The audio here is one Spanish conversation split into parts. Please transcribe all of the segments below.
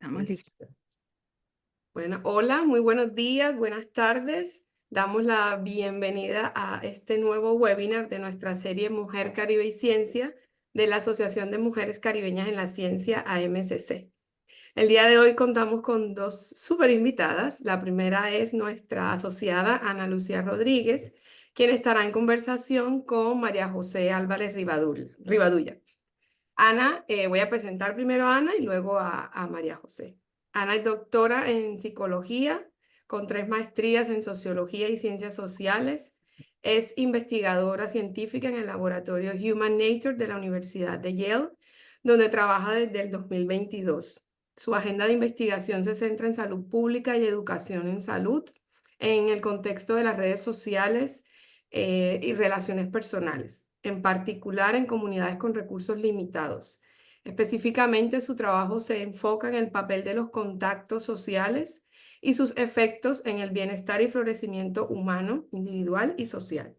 Estamos listos. Listo. Bueno, hola, muy buenos días, buenas tardes. Damos la bienvenida a este nuevo webinar de nuestra serie Mujer Caribe y Ciencia de la Asociación de Mujeres Caribeñas en la Ciencia, AMCC. El día de hoy contamos con dos súper invitadas. La primera es nuestra asociada Ana Lucía Rodríguez, quien estará en conversación con María José Álvarez Rivadulla. Ana, voy a presentar primero a Ana y luego a María José. Ana es doctora en psicología con 3 maestrías en sociología y ciencias sociales. Es investigadora científica en el laboratorio Human Nature de la Universidad de Yale, donde trabaja desde el 2022. Su agenda de investigación se centra en salud pública y educación en salud, en el contexto de las redes sociales y relaciones personales, en particular en comunidades con recursos limitados. Específicamente, su trabajo se enfoca en el papel de los contactos sociales y sus efectos en el bienestar y florecimiento humano, individual y social.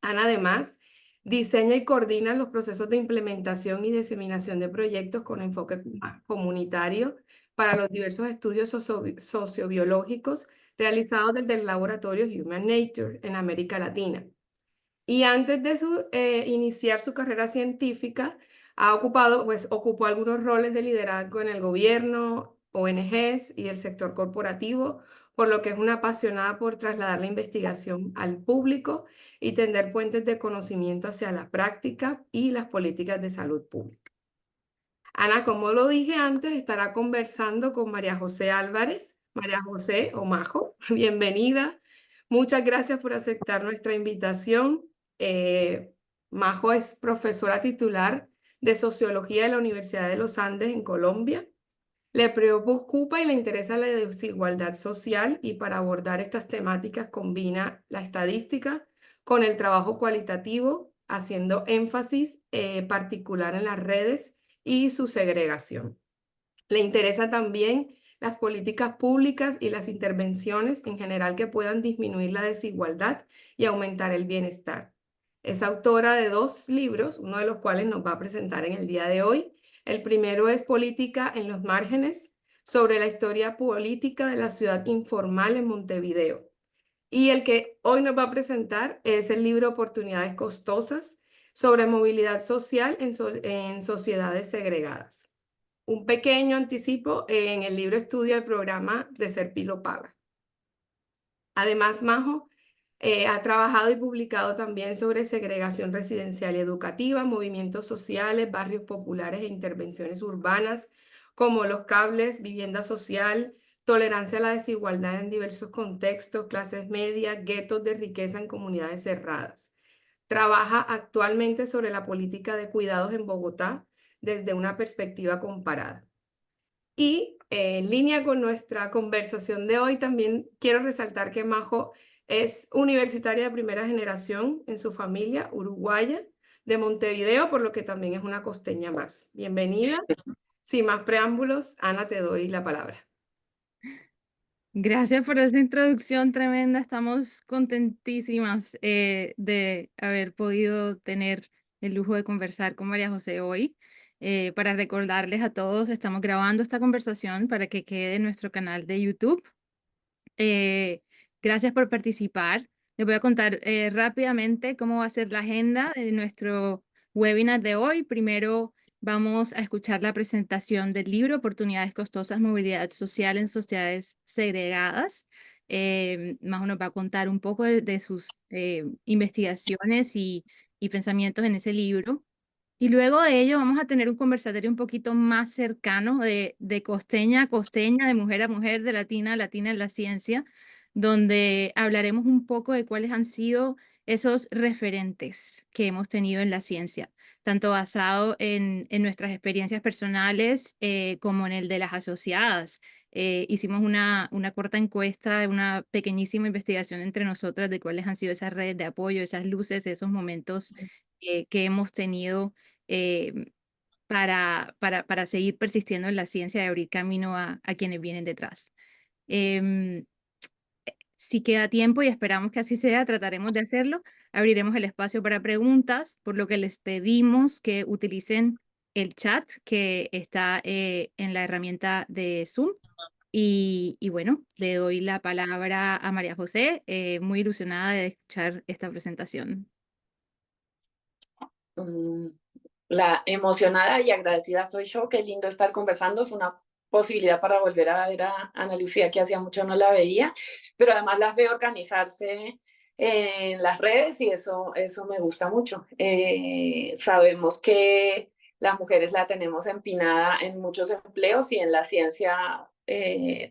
Ana, además, diseña y coordina los procesos de implementación y diseminación de proyectos con enfoque comunitario para los diversos estudios sociobiológicos realizados desde el laboratorio Human Nature en América Latina. Y antes de iniciar su carrera científica, ocupó algunos roles de liderazgo en el gobierno, ONGs y el sector corporativo, por lo que es una apasionada por trasladar la investigación al público y tender puentes de conocimiento hacia la práctica y las políticas de salud pública. Ana, como lo dije antes, estará conversando con María José Álvarez. María José o Majo, bienvenida. Muchas gracias por aceptar nuestra invitación. Eh, Majo es profesora titular de Sociología de la Universidad de los Andes en Colombia. Le preocupa y le interesa la desigualdad social y para abordar estas temáticas combina la estadística con el trabajo cualitativo, haciendo énfasis particular en las redes y su segregación. Le interesa también las políticas públicas y las intervenciones en general que puedan disminuir la desigualdad y aumentar el bienestar. Es autora de 2 libros, uno de los cuales nos va a presentar en el día de hoy. El primero es Política en los márgenes, sobre la historia política de la ciudad informal en Montevideo. Y el que hoy nos va a presentar es el libro Oportunidades Costosas, sobre movilidad social en sociedades segregadas. Un pequeño anticipo, en el libro estudia el programa de Serpilo Paga. Además, Majo ha trabajado y publicado también sobre segregación residencial y educativa, movimientos sociales, barrios populares e intervenciones urbanas, como los cables, vivienda social, tolerancia a la desigualdad en diversos contextos, clases medias, guetos de riqueza en comunidades cerradas. Trabaja actualmente sobre la política de cuidados en Bogotá desde una perspectiva comparada. Y en línea con nuestra conversación de hoy, también quiero resaltar que Majo es universitaria de primera generación en su familia, uruguaya, de Montevideo, por lo que también es una costeña más. Bienvenida. Sin más preámbulos, Ana, te doy la palabra. Gracias por esa introducción tremenda. Estamos contentísimas de haber podido tener el lujo de conversar con María José hoy. Para recordarles a todos, estamos grabando esta conversación para que quede en nuestro canal de YouTube. Gracias por participar. Les voy a contar rápidamente cómo va a ser la agenda de nuestro webinar de hoy. Primero vamos a escuchar la presentación del libro Oportunidades Costosas, Movilidad Social en Sociedades Segregadas. Majo nos va a contar un poco de sus investigaciones y pensamientos en ese libro. Y luego de ello vamos a tener un conversatorio un poquito más cercano de costeña a costeña, de mujer a mujer, de latina a latina en la ciencia, donde hablaremos un poco de cuáles han sido esos referentes que hemos tenido en la ciencia, tanto basado en nuestras experiencias personales como en el de las asociadas. Hicimos una corta encuesta, una pequeñísima investigación entre nosotras de cuáles han sido esas redes de apoyo, esas luces, esos momentos que hemos tenido eh, para seguir persistiendo en la ciencia y abrir camino a quienes vienen detrás. Em, si queda tiempo y esperamos que así sea, trataremos de hacerlo. Abriremos el espacio para preguntas, por lo que les pedimos que utilicen el chat que está en la herramienta de Zoom. Y bueno, le doy la palabra a María José, muy ilusionada de escuchar esta presentación. Mm, La emocionada y agradecida soy yo. Qué lindo estar conversando. Es una posibilidad para volver a ver a Ana Lucía, que hacía mucho no la veía, pero además las veo organizarse en las redes y eso me gusta mucho. Sabemos que las mujeres la tenemos empinada en muchos empleos y en la ciencia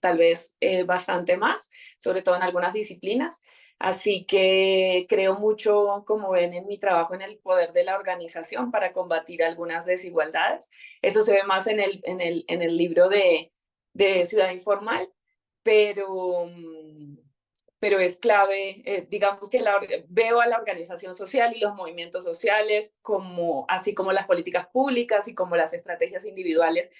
tal vez bastante más, sobre todo en algunas disciplinas. Así que creo mucho, como ven, en mi trabajo en el poder de la organización para combatir algunas desigualdades. Eso se ve más en el libro de Ciudad Informal, pero, pero es clave, digamos que veo a la organización social y los movimientos sociales, como, así como las políticas públicas y como las estrategias individuales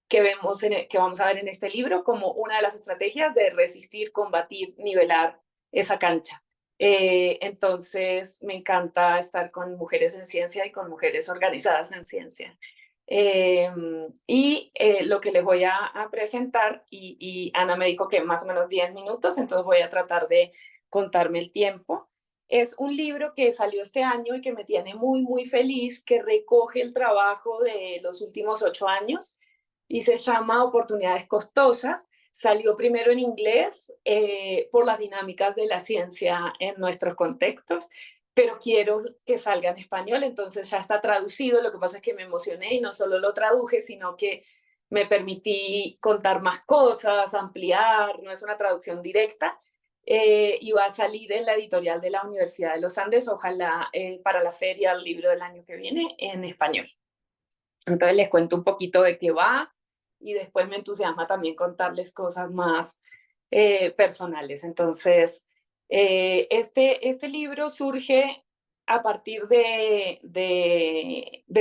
que vemos que vamos a ver en este libro, como una de las estrategias de resistir, combatir, nivelar esa cancha. Entonces, me encanta estar con mujeres en ciencia y con mujeres organizadas en ciencia. Lo que les voy a presentar, y Ana me dijo que más o menos 10 minutos, entonces voy a tratar de contarme el tiempo. Es un libro que salió este año y que me tiene muy, muy feliz, que recoge el trabajo de los últimos 8 años y se llama Oportunidades Costosas. Salió primero en inglés por las dinámicas de la ciencia en nuestros contextos, pero quiero que salga en español, entonces ya está traducido. Lo que pasa es que me emocioné y no solo lo traduje, sino que me permití contar más cosas, ampliar, no es una traducción directa, y va a salir en la editorial de la Universidad de los Andes, ojalá para la feria del libro del año que viene en español. Entonces les cuento un poquito de qué va y después me entusiasma también contarles cosas más personales. Entonces, este libro surge a partir de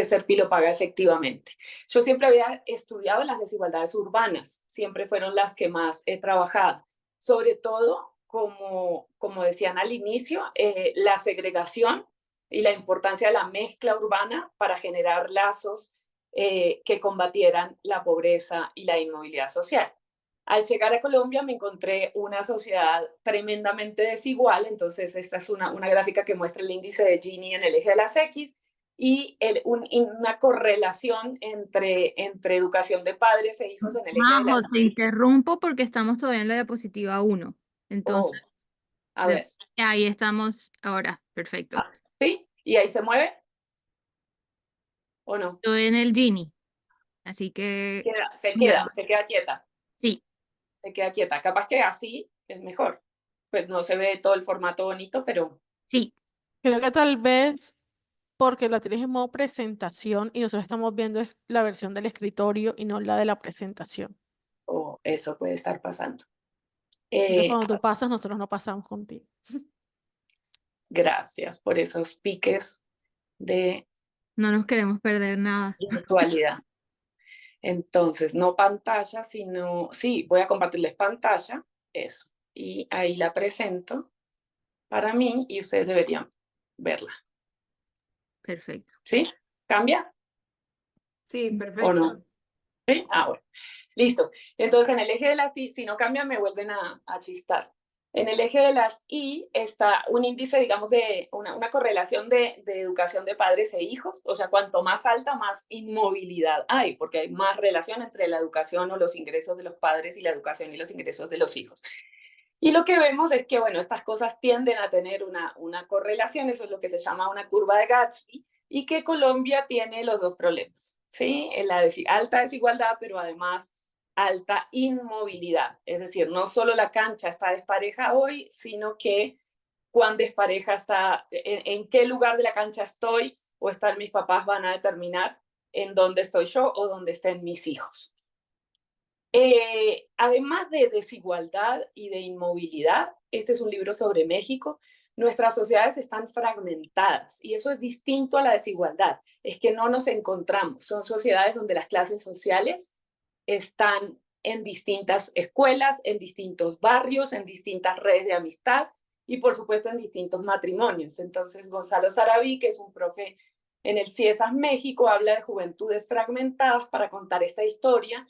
ser Pilopaga, efectivamente. Yo siempre había estudiado las desigualdades urbanas, siempre fueron las que más he trabajado, sobre todo, como decían al inicio, la segregación y la importancia de la mezcla urbana para generar lazos que combatieran la pobreza y la inmovilidad social. Al llegar a Colombia me encontré una sociedad tremendamente desigual, entonces esta es una gráfica que muestra el índice de Gini en el eje de las X y una correlación entre educación de padres e hijos en el eje de Majo, las te Y. interrumpo porque estamos todavía en la diapositiva 1. Oh, Entonces, a ver, ahí estamos ahora. Perfecto. ¿sí? ¿Y ahí se mueve o no? Estoy en el Gini, así que Se queda quieta. sí, Se queda quieta. Capaz que así es mejor. Pues no se ve todo el formato bonito, pero sí. Creo que tal vez porque la tienes en modo presentación y nosotros estamos viendo es la versión del escritorio y no la de la presentación. eso puede estar pasando. Entonces cuando tú pasas, nosotros no pasamos contigo. Gracias por esos piques de No nos queremos perder nada. virtualidad. Entonces, no pantalla, sino, sí, voy a compartirles pantalla, eso. Y ahí la presento para mí y ustedes deberían verla. Perfecto. ¿Sí? ¿Cambia Sí, o perfecto. no? ¿Sí? Ah, bueno. Listo. Entonces, en el eje de las Y, si no cambia, me vuelven a chistar. En el eje de las Y está un índice, digamos, de una correlación de educación de padres e hijos. O sea, cuanto más alta, más inmovilidad hay, porque hay más relación entre la educación o los ingresos de los padres y la educación y los ingresos de los hijos. Y lo que vemos es que, bueno, estas cosas tienden a tener una correlación, eso es lo que se llama una curva de Gatsby, y que Colombia tiene los dos problemas, ¿sí? La alta desigualdad, pero además alta inmovilidad. Es decir, no solo la cancha está despareja hoy, sino que cuán despareja está, en qué lugar de la cancha estoy o están mis papás van a determinar en dónde estoy yo o dónde estén mis hijos. Además de desigualdad y de inmovilidad, este es un libro sobre México. Nuestras sociedades están fragmentadas y eso es distinto a la desigualdad. Es que no nos encontramos. Son sociedades donde las clases sociales están en distintas escuelas, en distintos barrios, en distintas redes de amistad y por supuesto en distintos matrimonios. Entonces Gonzalo Sarabí, que es un profe En el CIESAS México habla de juventudes fragmentadas para contar esta historia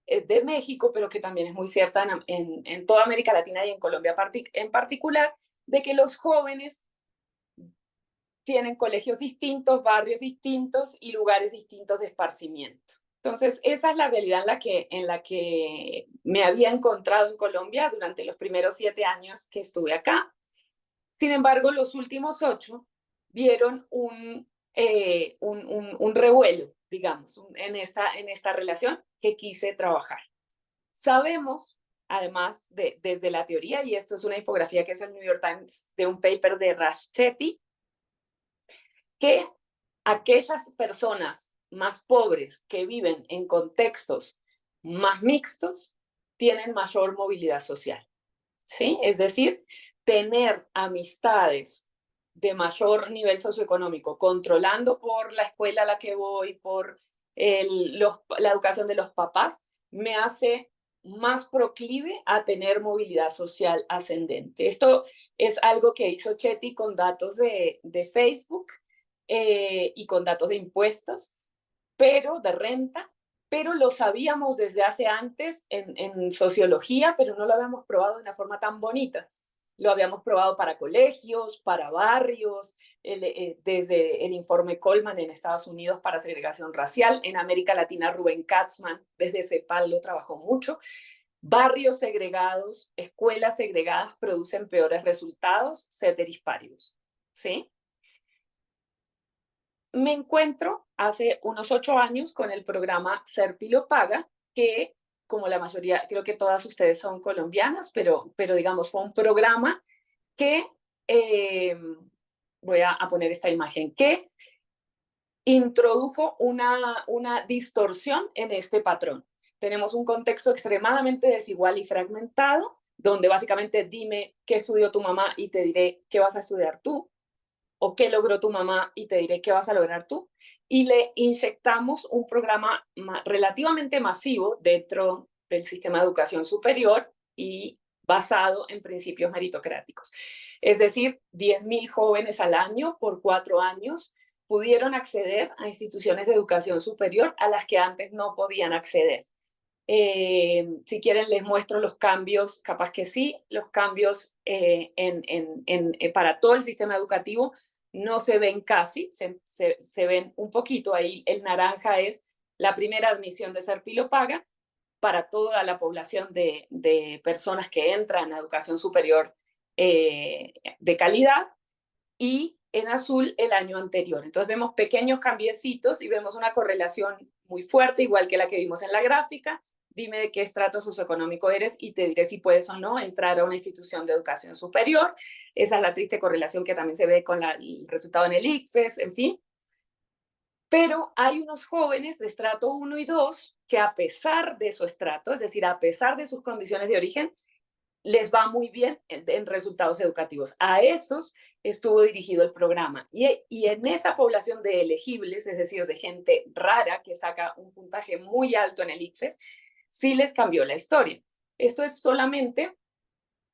de México, pero que también es muy cierta en toda América Latina y en Colombia en particular, de que los jóvenes tienen colegios distintos, barrios distintos y lugares distintos de esparcimiento. Entonces, esa es la realidad en la que me había encontrado en Colombia durante los primeros 7 años que estuve acá. Sin embargo, los últimos 8 vieron un revuelo, digamos, en esta relación que quise trabajar. Sabemos, además, desde la teoría, y esto es una infografía que hizo el New York Times de un paper de Raschetti, que aquellas personas más pobres que viven en contextos más mixtos tienen mayor movilidad social, ¿sí? Es decir, tener amistades de mayor nivel socioeconómico, controlando por la escuela a la que voy, por la educación de los papás, me hace más proclive a tener movilidad social ascendente. Esto es algo que hizo Chetty con datos de Facebook y con datos de impuestos, pero de renta, pero lo sabíamos desde hace antes en sociología, pero no lo habíamos probado de una forma tan bonita. Lo habíamos probado para colegios, para barrios, desde el informe Coleman en Estados Unidos para segregación racial. En América Latina, Rubén Katzman, desde CEPAL, lo trabajó mucho. Barrios segregados, escuelas segregadas producen peores resultados, ceteris paribus, ¿sí? Me encuentro hace unos 8 años con el programa Serpi lo Paga, que como la mayoría, creo que todas ustedes son colombianas, pero digamos, fue un programa que, voy a poner esta imagen, que introdujo una distorsión en este patrón. Tenemos un contexto extremadamente desigual y fragmentado, donde básicamente dime qué estudió tu mamá y te diré qué vas a estudiar tú, o qué logró tu mamá y te diré qué vas a lograr tú. Y le inyectamos un programa relativamente masivo dentro del sistema de educación superior y basado en principios meritocráticos. Es decir, 10.000 jóvenes al año por 4 años pudieron acceder a instituciones de educación superior a las que antes no podían acceder. Si quieren les muestro los cambios, capaz que sí, los cambios para todo el sistema educativo no se ven casi, se ven un poquito. Ahí el naranja es la primera admisión de Serpi lo Paga para toda la población de personas que entran a educación superior de calidad, y en azul el año anterior. Entonces vemos pequeños cambiecitos y vemos una correlación muy fuerte, igual que la que vimos en la gráfica. Dime de qué estrato socioeconómico eres y te diré si puedes o no entrar a una institución de educación superior. Esa es la triste correlación que también se ve con el resultado en el ICFES, en fin. Pero hay unos jóvenes de estrato 1 y 2 que a pesar de su estrato, es decir, a pesar de sus condiciones de origen, les va muy bien en resultados educativos. A esos estuvo dirigido el programa. Y en esa población de elegibles, es decir, de gente rara que saca un puntaje muy alto en el ICFES, sí les cambió la historia. Esto es solamente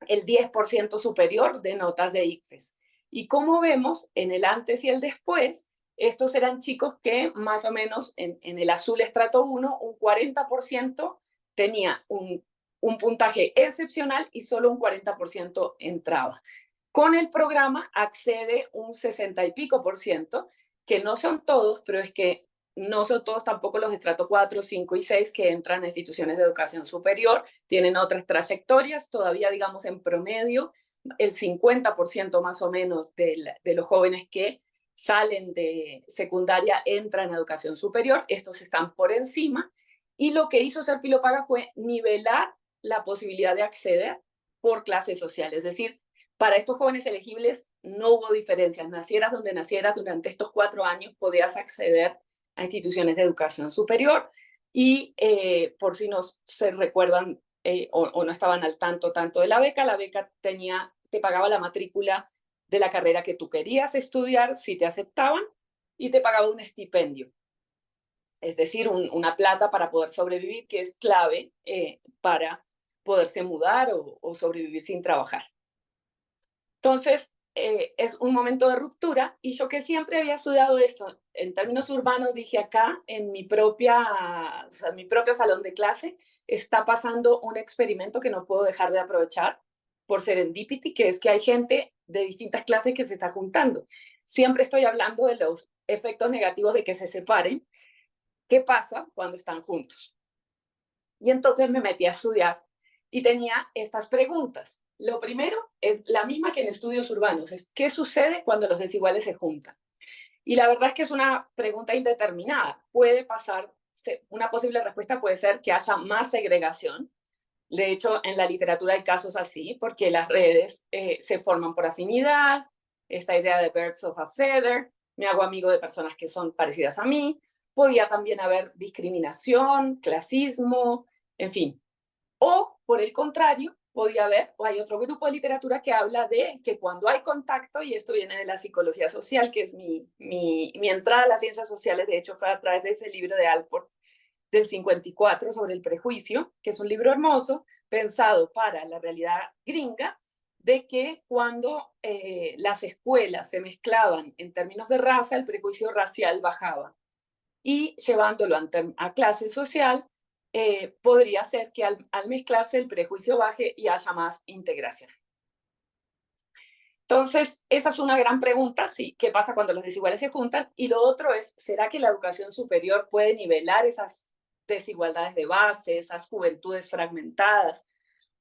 el 10% superior de notas de ICFES. Y como vemos, en el antes y el después, estos eran chicos que más o menos en el azul estrato 1, un 40% tenía un puntaje excepcional y solo un 40% entraba. Con el programa accede un 60 y pico por ciento, que no son todos, pero es que no son todos tampoco los de estrato 4, 5 y 6 que entran a instituciones de educación superior, tienen otras trayectorias, todavía digamos en promedio, el 50% más o menos de los jóvenes que salen de secundaria entran a educación superior, estos están por encima, y lo que hizo Serpi lo Paga fue nivelar la posibilidad de acceder por clase social, es decir, para estos jóvenes elegibles no hubo diferencias, nacieras donde nacieras, durante estos 4 años podías acceder a instituciones de educación superior, y por si no se recuerdan o no estaban al tanto de la beca te pagaba la matrícula de la carrera que tú querías estudiar si te aceptaban, y te pagaba un estipendio, es decir, una plata para poder sobrevivir, que es clave para poderse mudar o sobrevivir sin trabajar. Entonces, es un momento de ruptura, y yo que siempre había estudiado esto en términos urbanos, dije acá, en mi mi propio salón de clase, está pasando un experimento que no puedo dejar de aprovechar por serendipity, que es que hay gente de distintas clases que se está juntando. Siempre estoy hablando de los efectos negativos de que se separen. ¿Qué pasa cuando están juntos? Y entonces me metí a estudiar y tenía estas preguntas. Lo primero es la misma que en estudios urbanos, es ¿qué sucede cuando los desiguales se juntan? Y la verdad es que es una pregunta indeterminada. Puede pasar, una posible respuesta puede ser que haya más segregación. De hecho, en la literatura hay casos así, porque las redes se forman por afinidad, esta idea de birds of a feather, me hago amigo de personas que son parecidas a mí, podía también haber discriminación, clasismo, en fin. O, por el contrario, podía haber, o hay otro grupo de literatura que habla de que cuando hay contacto, y esto viene de la psicología social, que es mi entrada a las ciencias sociales, de hecho fue a través de ese libro de Alport, del 54 sobre el prejuicio, que es un libro hermoso, pensado para la realidad gringa, de que cuando las escuelas se mezclaban en términos de raza, el prejuicio racial bajaba. Y llevándolo a clase social, podría ser que al mezclarse el prejuicio baje y haya más integración. Entonces, esa es una gran pregunta, sí, ¿qué pasa cuando los desiguales se juntan? Y lo otro es, ¿será que la educación superior puede nivelar esas desigualdades de base, esas juventudes fragmentadas?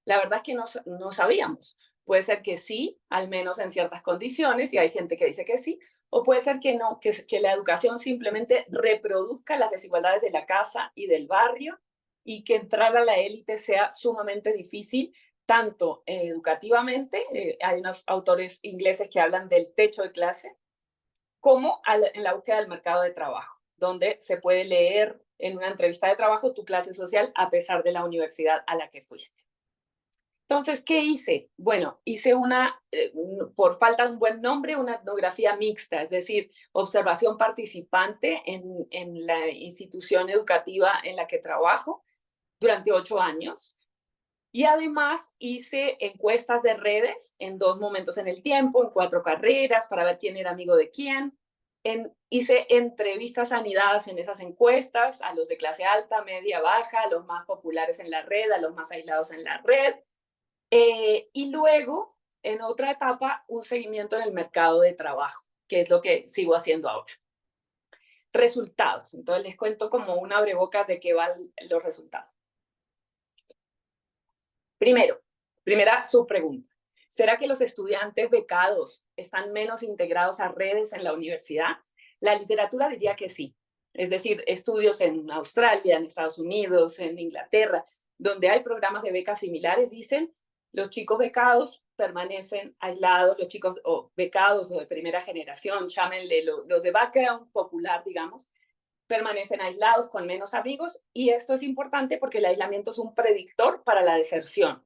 La verdad es que no sabíamos. Puede ser que sí, al menos en ciertas condiciones, y hay gente que dice que sí, o puede ser que no, que la educación simplemente reproduzca las desigualdades de la casa y del barrio, y que entrar a la élite sea sumamente difícil, tanto educativamente, hay unos autores ingleses que hablan del techo de clase, como en la búsqueda del mercado de trabajo, donde se puede leer en una entrevista de trabajo tu clase social a pesar de la universidad a la que fuiste. Entonces, ¿qué hice? Bueno, hice por falta de un buen nombre, una etnografía mixta, es decir, observación participante en la institución educativa en la que trabajo durante 8 años. Y además hice encuestas de redes en 2 momentos en el tiempo, en 4 carreras, para ver quién era amigo de quién. Hice entrevistas anidadas en esas encuestas a los de clase alta, media, baja, a los más populares en la red, a los más aislados en la red. Y luego, en otra etapa, un seguimiento en el mercado de trabajo, que es lo que sigo haciendo ahora. Resultados. Entonces les cuento como un abrebocas de qué van los resultados. Primera subpregunta. ¿Será que los estudiantes becados están menos integrados a redes en la universidad? La literatura diría que sí. Es decir, estudios en Australia, en Estados Unidos, en Inglaterra, donde hay programas de becas similares, dicen los chicos becados permanecen aislados, los chicos becados o de primera generación, llámenle los de background popular, digamos, permanecen aislados con menos amigos, y esto es importante porque el aislamiento es un predictor para la deserción,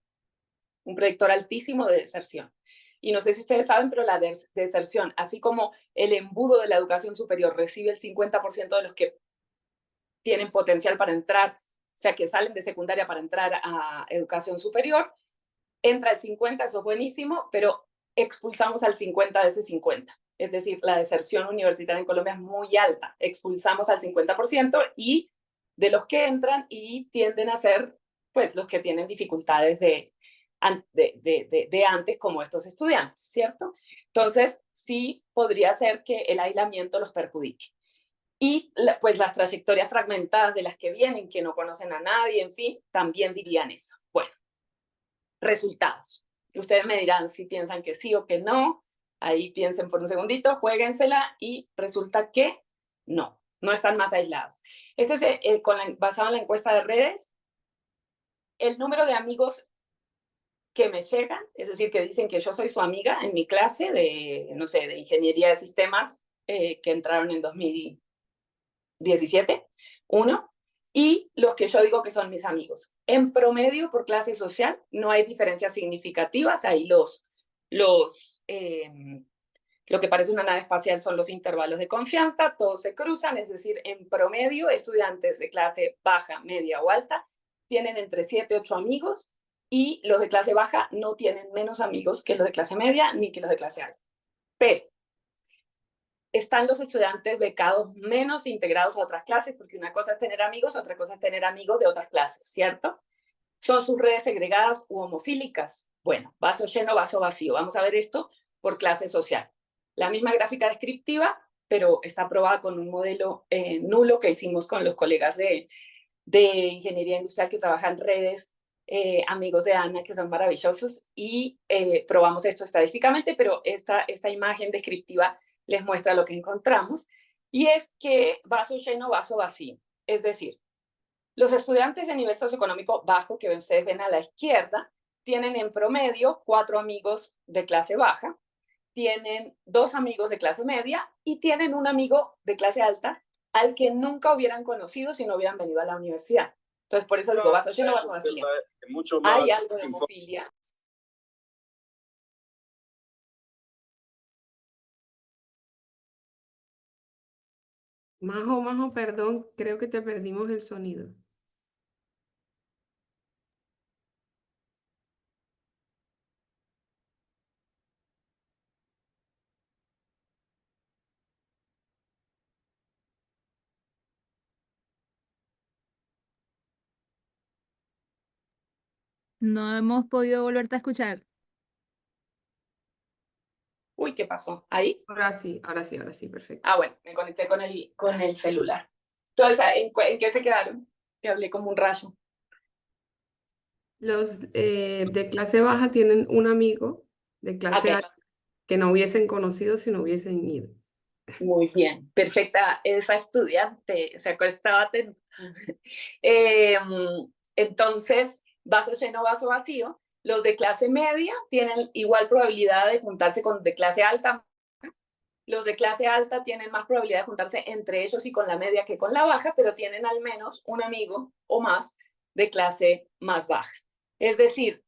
un predictor altísimo de deserción. Y no sé si ustedes saben, pero la deserción, así como el embudo de la educación superior recibe el 50% de los que tienen potencial para entrar, o sea, que salen de secundaria para entrar a educación superior, entra el 50, eso es buenísimo, pero expulsamos al 50 de ese 50. Es decir, la deserción universitaria en Colombia es muy alta. Expulsamos al 50% y de los que entran, y tienden a ser pues los que tienen dificultades de antes, como estos estudiantes, ¿cierto? Entonces, sí podría ser que el aislamiento los perjudique. Y pues las trayectorias fragmentadas de las que vienen, que no conocen a nadie, en fin, también dirían eso. Bueno, resultados. Ustedes me dirán si piensan que sí o que no. Ahí piensen por un segundito, juéguensela, y resulta que no están más aislados. Este es basado en la encuesta de redes. El número de amigos que me llegan, es decir, que dicen que yo soy su amiga en mi clase de, no sé, de ingeniería de sistemas, que entraron en 2017, 1, y los que yo digo que son mis amigos. En promedio, por clase social, no hay diferencias significativas. Ahí lo que parece una nave espacial son los intervalos de confianza, todos se cruzan, es decir, en promedio, estudiantes de clase baja, media o alta tienen entre 7 y 8 amigos, y los de clase baja no tienen menos amigos que los de clase media ni que los de clase alta. Pero están los estudiantes becados menos integrados a otras clases, porque una cosa es tener amigos, otra cosa es tener amigos de otras clases, ¿cierto? ¿Son sus redes segregadas u homofílicas? Bueno, vaso lleno, vaso vacío. Vamos a ver esto por clase social. La misma gráfica descriptiva, pero está aprobada con un modelo nulo que hicimos con los colegas de ingeniería industrial que trabajan en redes, amigos de Ana, que son maravillosos, y probamos esto estadísticamente, pero esta imagen descriptiva les muestra lo que encontramos, y es que vaso lleno, vaso vacío. Es decir, los estudiantes de nivel socioeconómico bajo, que ustedes ven a la izquierda, tienen en promedio 4 amigos de clase baja, tienen 2 amigos de clase media y tienen un amigo de clase alta al que nunca hubieran conocido si no hubieran venido a la universidad. Entonces, por eso digo, vaso lleno, vaso vacío. Hay algo de homofilia. Majo, perdón, creo que te perdimos el sonido. No hemos podido volverte a escuchar. Uy, ¿qué pasó? ¿Ahí? Ahora sí, perfecto. Ah, bueno, me conecté con el celular. Entonces, ¿en qué se quedaron? Que hablé como un rayo. Los de clase baja tienen un amigo de clase Ok, alta que no hubiesen conocido si no hubiesen ido. muy bien, perfecta. Esa estudiante se estaba atenta. Entonces, vaso lleno, vaso vacío. Los de clase media tienen igual probabilidad de juntarse con de clase alta. Los de clase alta tienen más probabilidad de juntarse entre ellos y con la media que con la baja, pero tienen al menos un amigo o más de clase más baja. Es decir,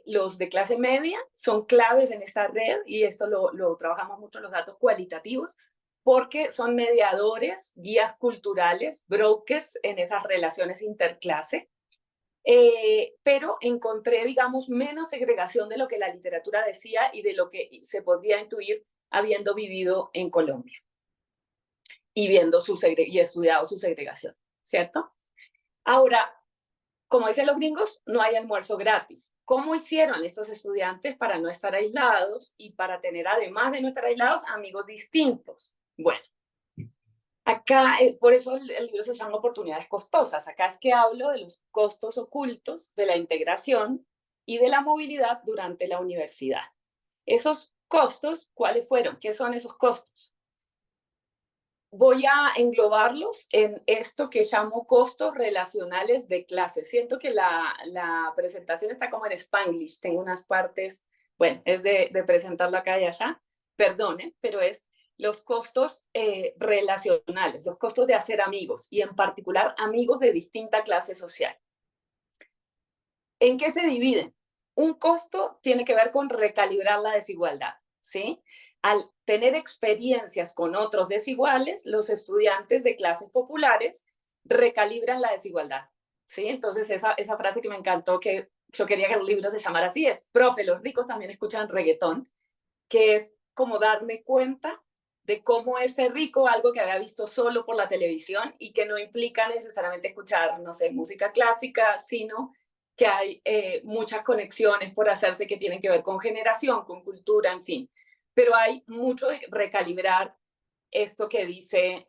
los de clase media son claves en esta red y esto lo trabajamos mucho en los datos cualitativos porque son mediadores, guías culturales, brokers en esas relaciones interclase. Pero encontré, digamos, menos segregación de lo que la literatura decía y de lo que se podría intuir habiendo vivido en Colombia y y estudiado su segregación, ¿cierto? Ahora, como dicen los gringos, no hay almuerzo gratis. ¿Cómo hicieron estos estudiantes para no estar aislados y para tener, además de no estar aislados, amigos distintos? Bueno, acá, por eso el libro se llama Oportunidades Costosas. Acá es que hablo de los costos ocultos de la integración y de la movilidad durante la universidad. Esos costos, ¿cuáles fueron? ¿Qué son esos costos? Voy a englobarlos en esto que llamo costos relacionales de clase. Siento que la presentación está como en Spanglish. Tengo unas partes, bueno, es de presentarlo acá y allá. Perdonen, pero es los costos relacionales, los costos de hacer amigos y en particular amigos de distinta clase social. ¿En qué se dividen? Un costo tiene que ver con recalibrar la desigualdad, ¿sí? Al tener experiencias con otros desiguales, los estudiantes de clases populares recalibran la desigualdad, ¿sí? Entonces esa frase que me encantó, que yo quería que el libro se llamara así, es, profe, los ricos también escuchan reggaetón, que es como darme cuenta de cómo es ser rico, algo que había visto solo por la televisión y que no implica necesariamente escuchar, no sé, música clásica, sino que hay muchas conexiones por hacerse que tienen que ver con generación, con cultura, en fin. Pero hay mucho de recalibrar esto que dice,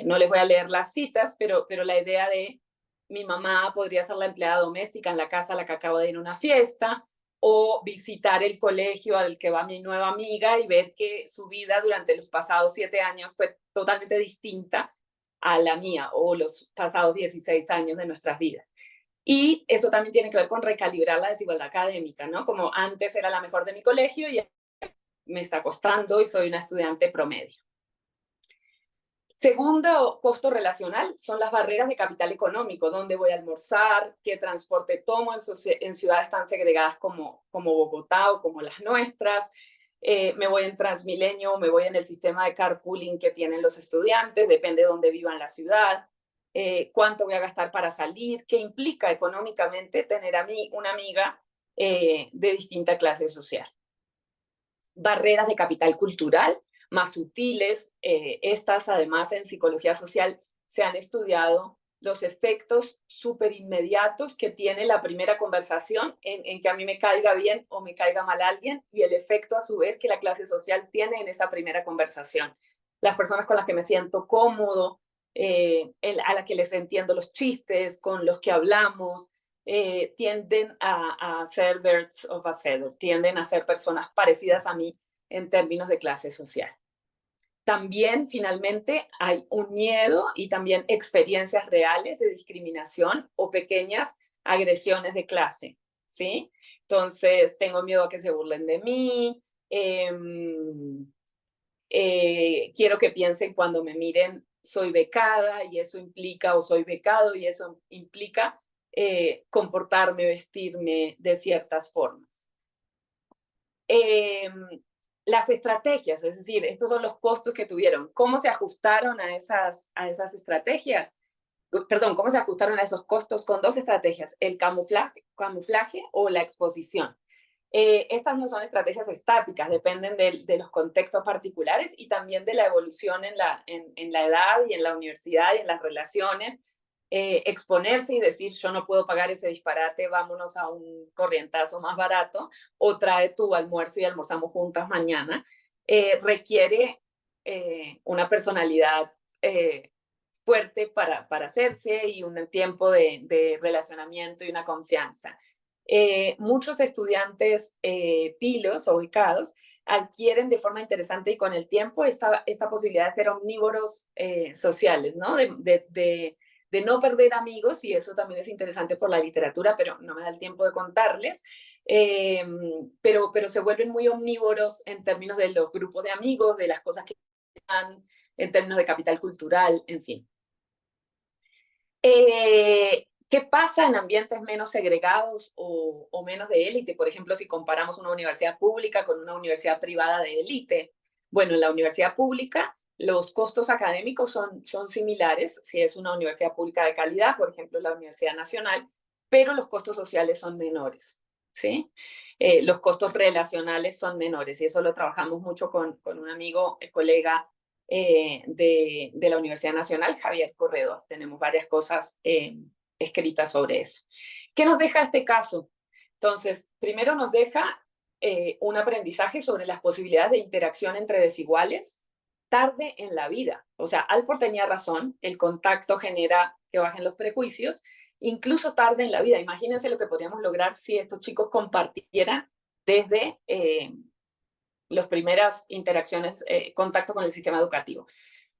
no les voy a leer las citas, pero la idea de mi mamá podría ser la empleada doméstica en la casa a la que acabo de ir a una fiesta, o visitar el colegio al que va mi nueva amiga y ver que su vida durante los pasados 7 años fue totalmente distinta a la mía, o los pasados 16 años de nuestras vidas. Y eso también tiene que ver con recalibrar la desigualdad académica, ¿no? Como antes era la mejor de mi colegio y me está costando y soy una estudiante promedio. Segundo costo relacional son las barreras de capital económico, dónde voy a almorzar, qué transporte tomo en ciudades tan segregadas como Bogotá o como las nuestras. Me voy en Transmilenio, me voy en el sistema de carpooling que tienen los estudiantes, depende de dónde viva en la ciudad. Cuánto voy a gastar para salir, qué implica económicamente tener a mí una amiga de distinta clase social. barreras de capital cultural más sutiles. Estas, además, en psicología social se han estudiado los efectos súper inmediatos que tiene la primera conversación en que a mí me caiga bien o me caiga mal alguien, y el efecto a su vez que la clase social tiene en esa primera conversación. Las personas con las que me siento cómodo, a las que les entiendo los chistes, con los que hablamos, tienden a ser birds of a feather, tienden a ser personas parecidas a mí en términos de clase social. También, finalmente, hay un miedo y también experiencias reales de discriminación o pequeñas agresiones de clase, ¿sí? Entonces, tengo miedo a que se burlen de mí, quiero que piensen cuando me miren, soy becada y eso implica, o soy becado y eso implica comportarme, vestirme de ciertas formas. Las estrategias, es decir, estos son los costos que tuvieron. ¿Cómo se ajustaron a esas estrategias? Perdón, ¿cómo se ajustaron a esos costos? Con dos estrategias, el camuflaje o la exposición. Estas no son estrategias estáticas, dependen de los contextos particulares y también de la evolución en la edad y en la universidad y en las relaciones. Exponerse y decir, yo no puedo pagar ese disparate, vámonos a un corrientazo más barato, o trae tu almuerzo y almorzamos juntas mañana, requiere una personalidad fuerte para hacerse, y un tiempo de relacionamiento y una confianza. Muchos estudiantes pilos o ubicados adquieren de forma interesante y con el tiempo esta posibilidad de ser omnívoros sociales, ¿no? De no perder amigos, y eso también es interesante por la literatura, pero no me da el tiempo de contarles, pero se vuelven muy omnívoros en términos de los grupos de amigos, de las cosas que dan, en términos de capital cultural, en fin. ¿Qué pasa en ambientes menos segregados o menos de élite? Por ejemplo, si comparamos una universidad pública con una universidad privada de élite. Bueno, en la universidad pública los costos académicos son similares, si es una universidad pública de calidad, por ejemplo, la Universidad Nacional, pero los costos sociales son menores, ¿sí? Los costos relacionales son menores, y eso lo trabajamos mucho con un amigo, colega de la Universidad Nacional, Javier Corredor. Tenemos varias cosas escritas sobre eso. ¿Qué nos deja este caso? Entonces, primero nos deja un aprendizaje sobre las posibilidades de interacción entre desiguales tarde en la vida. O sea, Alport tenía razón, el contacto genera que bajen los prejuicios, incluso tarde en la vida. Imagínense lo que podríamos lograr si estos chicos compartieran desde las primeras interacciones, contacto con el sistema educativo.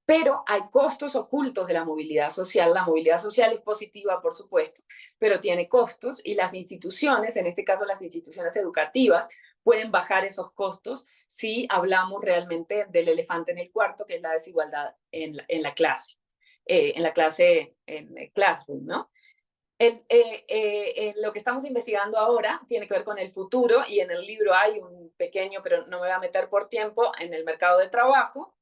Pero hay costos ocultos de la movilidad social. La movilidad social es positiva, por supuesto, pero tiene costos, y las instituciones, en este caso las instituciones educativas, pueden bajar esos costos si hablamos realmente del elefante en el cuarto, que es la desigualdad en la clase, en el classroom, ¿no? Lo que estamos investigando ahora tiene que ver con el futuro, y en el libro hay un pequeño, pero no me voy a meter por tiempo, en el mercado de trabajo.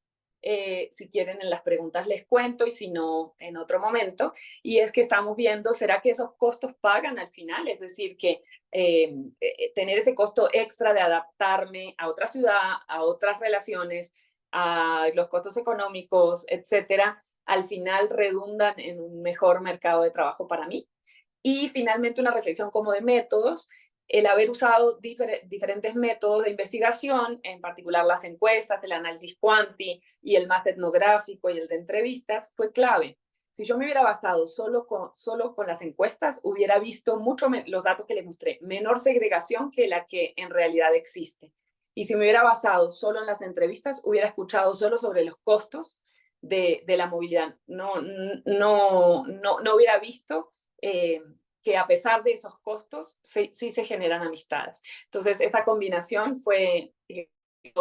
Si quieren, en las preguntas les cuento, y si no, en otro momento. Y es que estamos viendo, ¿será que esos costos pagan al final? Es decir, que tener ese costo extra de adaptarme a otra ciudad, a otras relaciones, a los costos económicos, etcétera, al final redundan en un mejor mercado de trabajo para mí. Y finalmente, una reflexión como de métodos. El haber usado diferentes métodos de investigación, en particular las encuestas, el análisis cuanti y el más etnográfico y el de entrevistas, fue clave. Si yo me hubiera basado solo con las encuestas, hubiera visto mucho los datos que les mostré, menor segregación que la que en realidad existe. Y si me hubiera basado solo en las entrevistas, hubiera escuchado solo sobre los costos de la movilidad. No hubiera visto que a pesar de esos costos, sí se generan amistades. Entonces, esa combinación fue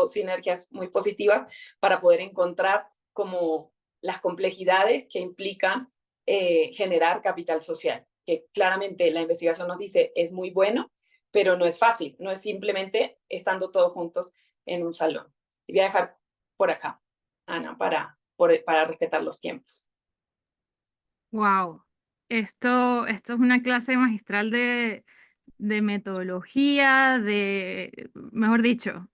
sinergias muy positivas para poder encontrar como las complejidades que implican generar capital social, que claramente la investigación nos dice es muy bueno, pero no es fácil, no es simplemente estando todos juntos en un salón. Y voy a dejar por acá, Ana, para respetar los tiempos. Wow, esto es una clase magistral de metodología, mejor dicho,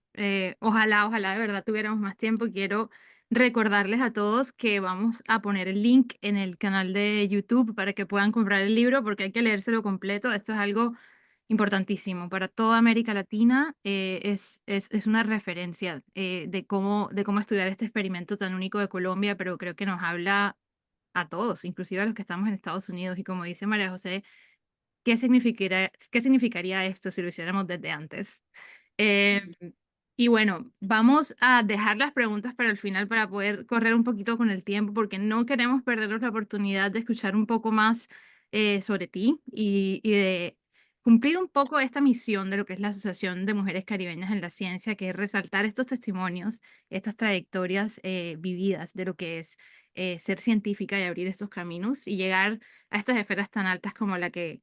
Ojalá de verdad tuviéramos más tiempo. Quiero recordarles a todos que vamos a poner el link en el canal de YouTube para que puedan comprar el libro porque hay que leérselo completo. Esto es algo importantísimo para toda América Latina. Es una referencia de cómo estudiar este experimento tan único de Colombia, pero creo que nos habla a todos, inclusive a los que estamos en Estados Unidos. Y como dice María José, qué significaría esto si lo hiciéramos desde antes? Eh, y bueno, vamos a dejar las preguntas para el final para poder correr un poquito con el tiempo, porque no queremos perdernos la oportunidad de escuchar un poco más sobre ti y de cumplir un poco esta misión de lo que es la Asociación de Mujeres Caribeñas en la Ciencia, que es resaltar estos testimonios, estas trayectorias vividas de lo que es ser científica y abrir estos caminos y llegar a estas esferas tan altas como la que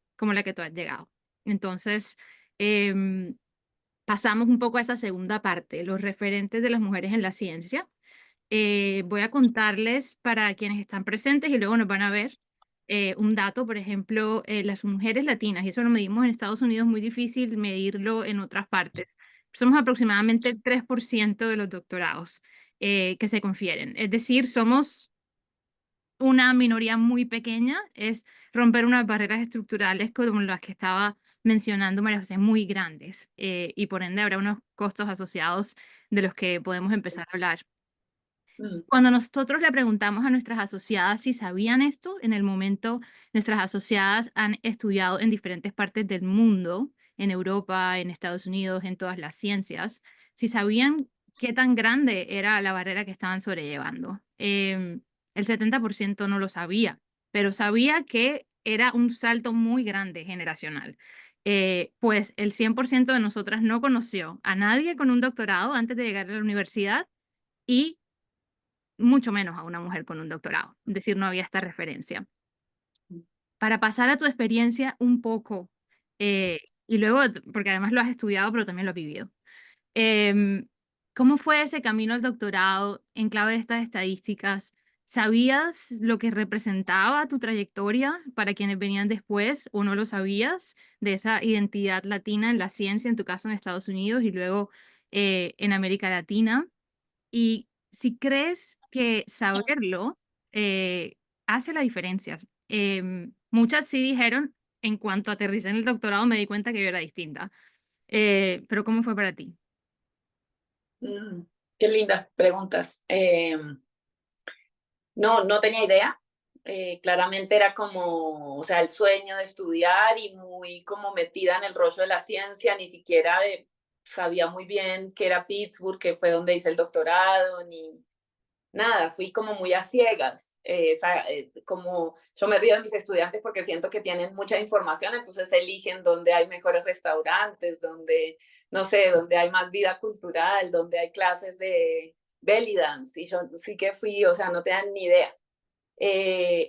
tú has llegado. Entonces, em, pasamos un poco a esa segunda parte, los referentes de las mujeres en la ciencia. Voy a contarles para quienes están presentes y luego nos van a ver un dato, por ejemplo, las mujeres latinas, y eso lo medimos en Estados Unidos, muy difícil medirlo en otras partes. Somos aproximadamente el 3% de los doctorados que se confieren, es decir, somos una minoría muy pequeña, es romper unas barreras estructurales como las que estaba mencionando María José, muy grandes, y por ende habrá unos costos asociados de los que podemos empezar a hablar. Mm. Cuando nosotros le preguntamos a nuestras asociadas si sabían esto, en el momento nuestras asociadas han estudiado en diferentes partes del mundo, en Europa, en Estados Unidos, en todas las ciencias, si sabían qué tan grande era la barrera que estaban sobrellevando. El 70% no lo sabía, pero sabía que era un salto muy grande generacional. Pues el 100% de nosotras no conoció a nadie con un doctorado antes de llegar a la universidad y mucho menos a una mujer con un doctorado. Es decir, no había esta referencia. Para pasar a tu experiencia un poco, y luego, porque además lo has estudiado, pero también lo has vivido. Em, ¿Cómo fue ese camino al doctorado en clave de estas estadísticas? ¿Sabías lo que representaba tu trayectoria para quienes venían después o no lo sabías de esa identidad latina en la ciencia, en tu caso en Estados Unidos y luego en América Latina? Y si crees que saberlo hace la diferencia. Muchas sí dijeron, en cuanto aterricé en el doctorado me di cuenta que yo era distinta. Pero ¿cómo fue para ti? Mm, qué lindas preguntas. No tenía idea. Claramente era como, o sea, el sueño de estudiar y muy como metida en el rollo de la ciencia, ni siquiera sabía muy bien que era Pittsburgh, que fue donde hice el doctorado, ni nada, fui como muy a ciegas. Como yo me río de mis estudiantes porque siento que tienen mucha información, entonces eligen donde hay mejores restaurantes, donde, no sé, donde hay más vida cultural, donde hay clases de belly dance, y yo sí que fui, o sea, no tenían ni idea.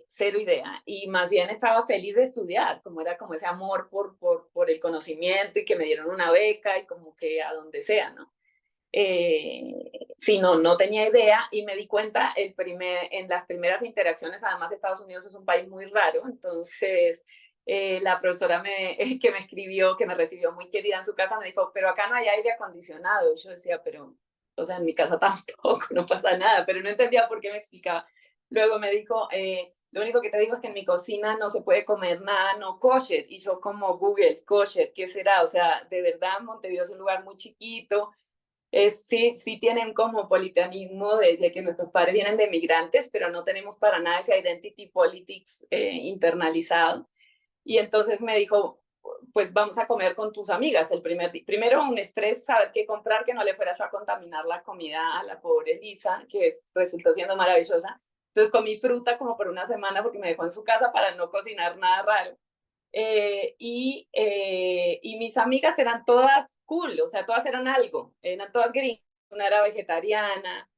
Cero idea, y más bien estaba feliz de estudiar, como era como ese amor por el conocimiento y que me dieron una beca y como que a donde sea, ¿no? Sí, no tenía idea y me di cuenta en las primeras interacciones, además Estados Unidos es un país muy raro, entonces la profesora que me escribió, que me recibió muy querida en su casa, me dijo, pero acá no hay aire acondicionado. Yo decía, pero, o sea, en mi casa tampoco, no pasa nada, pero no entendía por qué me explicaba. Luego me dijo, lo único que te digo es que en mi cocina no se puede comer nada no kosher. Y yo como Google, kosher, ¿qué será? O sea, de verdad, Montevideo es un lugar muy chiquito. Sí tienen un cosmopolitanismo de que nuestros padres vienen de migrantes, pero no tenemos para nada ese identity politics internalizado. Y entonces me dijo, pues vamos a comer con tus amigas el primero un estrés saber qué comprar, que no le fuera yo a contaminar la comida a la pobre Lisa, que resultó siendo maravillosa. Entonces comí fruta como por una semana porque me dejó en su casa para no cocinar nada raro. Y mis amigas eran todas cool, o sea, todas eran algo, eran todas gringas. Una era vegetariana,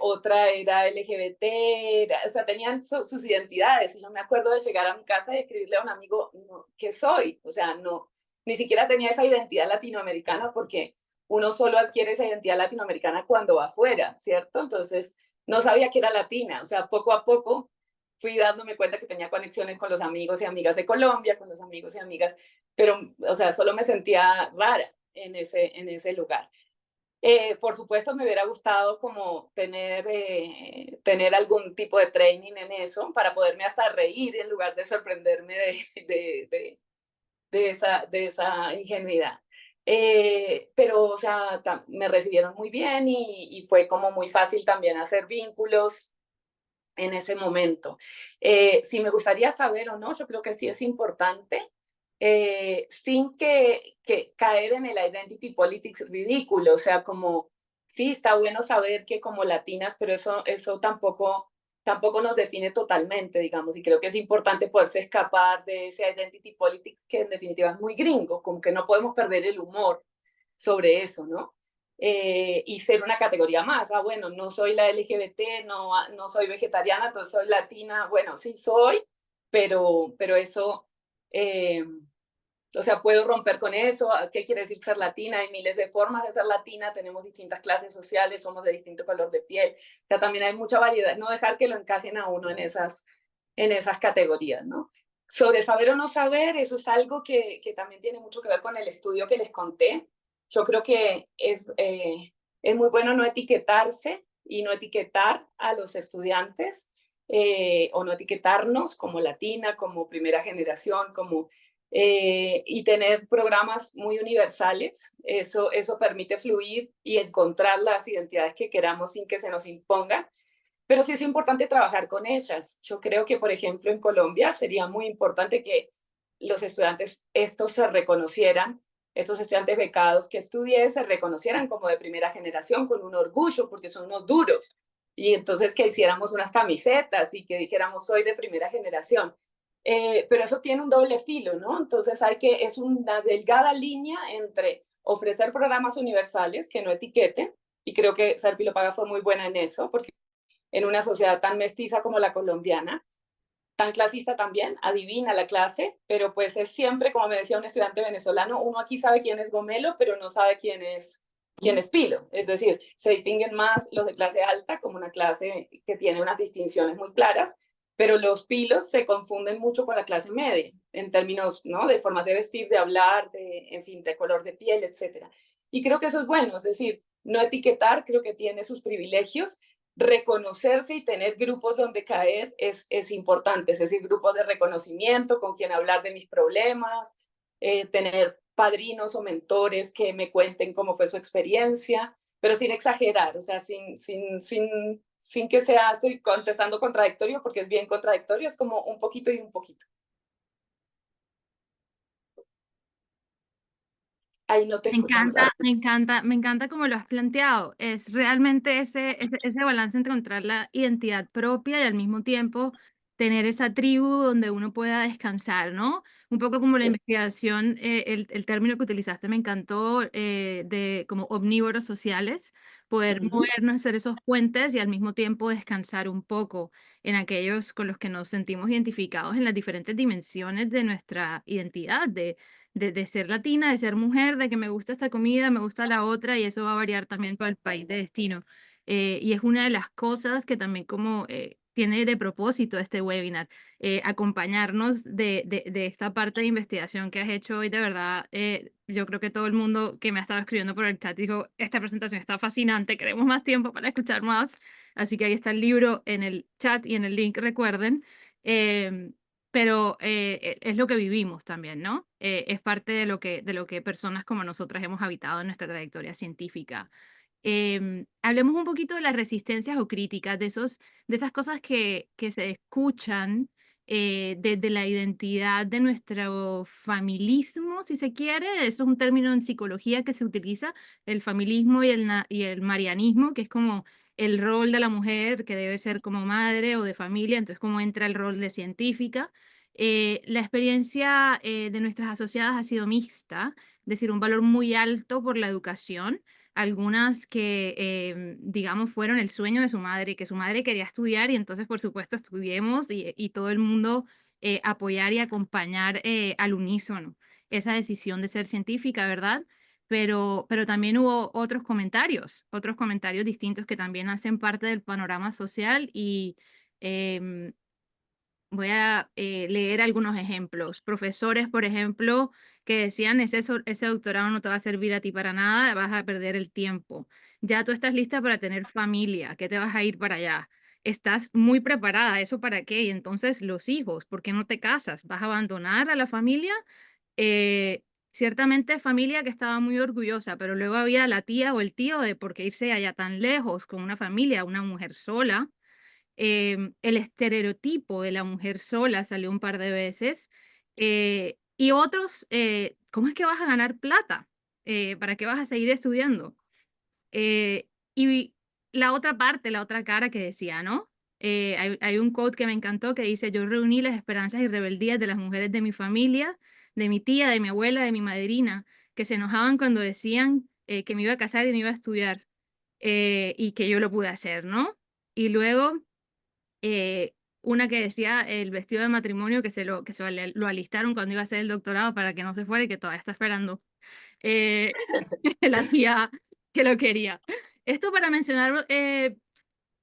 otra era LGBT, o sea, tenían sus identidades. Y yo me acuerdo de llegar a mi casa y escribirle a un amigo, no, ¿qué soy? O sea, no, ni siquiera tenía esa identidad latinoamericana porque uno solo adquiere esa identidad latinoamericana cuando va afuera, ¿cierto? Entonces, no sabía que era latina, o sea, poco a poco fui dándome cuenta que tenía conexiones con los amigos y amigas de Colombia, con los amigos y amigas, pero, o sea, solo me sentía rara en ese lugar. Por supuesto, me hubiera gustado como tener algún tipo de training en eso para poderme hasta reír en lugar de sorprenderme de esa ingenuidad. Pero, o sea, me recibieron muy bien y fue como muy fácil también hacer vínculos en ese momento. Si me gustaría saber o no, yo creo que sí es importante, sin que caer en el identity politics ridículo, o sea, como, sí, está bueno saber que como latinas, pero eso tampoco nos define totalmente, digamos, y creo que es importante poderse escapar de ese identity politics que en definitiva es muy gringo, como que no podemos perder el humor sobre eso, ¿no? Y ser una categoría más. Ah, bueno, no soy la LGBT, no soy vegetariana, entonces soy latina. Bueno, sí soy, pero eso, o sea, puedo romper con eso. ¿Qué quiere decir ser latina? Hay miles de formas de ser latina, tenemos distintas clases sociales, somos de distinto color de piel. O sea, también hay mucha variedad. No dejar que lo encajen a uno en esas categorías, ¿no? Sobre saber o no saber, eso es algo que también tiene mucho que ver con el estudio que les conté. Yo creo que es muy bueno no etiquetarse y no etiquetar a los estudiantes o no etiquetarnos como latina, como primera generación, y tener programas muy universales. Eso permite fluir y encontrar las identidades que queramos sin que se nos impongan. Pero sí es importante trabajar con ellas. Yo creo que, por ejemplo, en Colombia sería muy importante que los estudiantes estos se reconocieran, estos estudiantes becados que estudié se reconocieran como de primera generación con un orgullo porque son unos duros. Y entonces que hiciéramos unas camisetas y que dijéramos soy de primera generación. Pero eso tiene un doble filo, ¿no? Entonces es una delgada línea entre ofrecer programas universales que no etiqueten, y creo que Serpi Paga fue muy buena en eso, porque en una sociedad tan mestiza como la colombiana, tan clasista también, adivina la clase, pero pues es siempre, como me decía un estudiante venezolano, uno aquí sabe quién es Gomelo, pero no sabe quién es Pilo. Es decir, se distinguen más los de clase alta como una clase que tiene unas distinciones muy claras, pero los pilos se confunden mucho con la clase media, en términos, ¿no?, de formas de vestir, de hablar, en fin, de color de piel, etc. Y creo que eso es bueno, es decir, no etiquetar, creo que tiene sus privilegios. Reconocerse y tener grupos donde caer es importante, es decir, grupos de reconocimiento con quien hablar de mis problemas, tener padrinos o mentores que me cuenten cómo fue su experiencia, pero sin exagerar, o sea, sin que sea, estoy contestando contradictorio porque es bien contradictorio, es como un poquito y un poquito. Ahí no te escuchamos. Me encanta cómo lo has planteado. Es realmente ese balance entre encontrar la identidad propia y al mismo tiempo tener esa tribu donde uno pueda descansar, ¿no? Un poco como la investigación, el término que utilizaste me encantó, de como omnívoros sociales, poder movernos, hacer esos puentes y al mismo tiempo descansar un poco en aquellos con los que nos sentimos identificados en las diferentes dimensiones de nuestra identidad, de ser latina, de ser mujer, de que me gusta esta comida, me gusta la otra, y eso va a variar también por el país de destino. Y es una de las cosas que también como tiene de propósito este webinar, acompañarnos de esta parte de investigación que has hecho hoy. De verdad, yo creo que todo el mundo que me ha estado escribiendo por el chat dijo, esta presentación está fascinante, queremos más tiempo para escuchar más. Así que ahí está el libro en el chat y en el link, recuerden. Pero es lo que vivimos también, ¿no? Es parte de lo que personas como nosotras hemos habitado en nuestra trayectoria científica. Hablemos un poquito de las resistencias o críticas, de esas cosas que se escuchan desde la identidad de nuestro familismo, si se quiere. Eso es un término en psicología que se utiliza, el familismo y el marianismo, que es como el rol de la mujer que debe ser como madre o de familia, entonces cómo entra el rol de científica. La experiencia de nuestras asociadas ha sido mixta, es decir, un valor muy alto por la educación, algunas que, digamos, fueron el sueño de su madre, que su madre quería estudiar y entonces, por supuesto, estudiemos y todo el mundo apoyar y acompañar al unísono esa decisión de ser científica, ¿verdad? Pero también hubo otros comentarios distintos que también hacen parte del panorama social y em, leer algunos ejemplos. Profesores, por ejemplo, que decían, ese doctorado no te va a servir a ti para nada, vas a perder el tiempo. Ya tú estás lista para tener familia, ¿qué te vas a ir para allá? Estás muy preparada, ¿eso para qué? Y entonces los hijos, ¿por qué no te casas? ¿Vas a abandonar a la familia? Eh, Ciertamente familia que estaba muy orgullosa, pero luego había la tía o el tío de por qué irse allá tan lejos con una familia, una mujer sola. El estereotipo de la mujer sola salió un par de veces. Y otros, ¿cómo es que vas a ganar plata? ¿Para qué vas a seguir estudiando? Y la otra parte, la otra cara que decía, ¿no? Hay un quote que me encantó que dice, yo reuní las esperanzas y rebeldías de las mujeres de mi familia, de mi tía, de mi abuela, de mi madrina, que se enojaban cuando decían que me iba a casar y no iba a estudiar, y que yo lo pude hacer, ¿no? Y luego una que decía el vestido de matrimonio lo alistaron cuando iba a hacer el doctorado para que no se fuera y que todavía está esperando eh, la tía que lo quería. Esto para mencionar,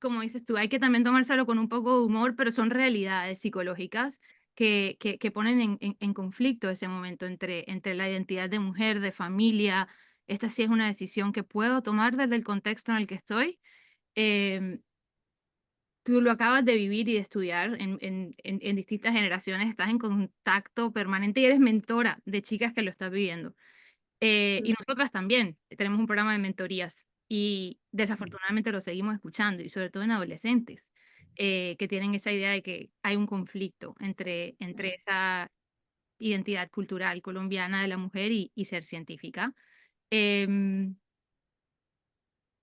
como dices tú, hay que también tomárselo con un poco de humor, pero son realidades psicológicas que ponen en conflicto ese momento entre la identidad de mujer, de familia. Esta sí es una decisión que puedo tomar desde el contexto en el que estoy. em, Tú lo acabas de vivir y de estudiar en distintas generaciones, estás en contacto permanente y eres mentora de chicas que lo están viviendo. Y nosotras también tenemos un programa de mentorías y desafortunadamente lo seguimos escuchando y sobre todo en adolescentes que tienen esa idea de que hay un conflicto entre esa identidad cultural colombiana de la mujer y ser científica. Em,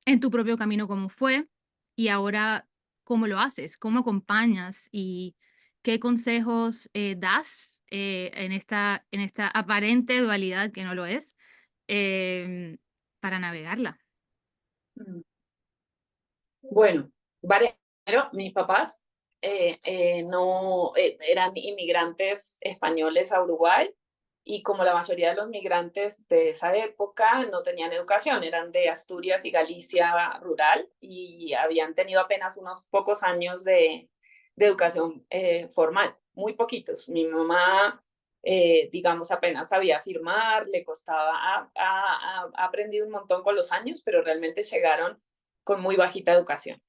en tu propio camino cómo fue y ahora cómo lo haces, cómo acompañas y qué consejos das en esta aparente dualidad que no lo es em, para navegarla. Mm. Bueno, primero, mis papás no eran inmigrantes españoles a Uruguay y como la mayoría de los migrantes de esa época no tenían educación, eran de Asturias y Galicia rural y habían tenido apenas unos pocos años de educación formal, muy poquitos. Mi mamá, digamos, apenas sabía firmar, le costaba, ha aprendido un montón con los años, pero realmente llegaron con muy bajita educación.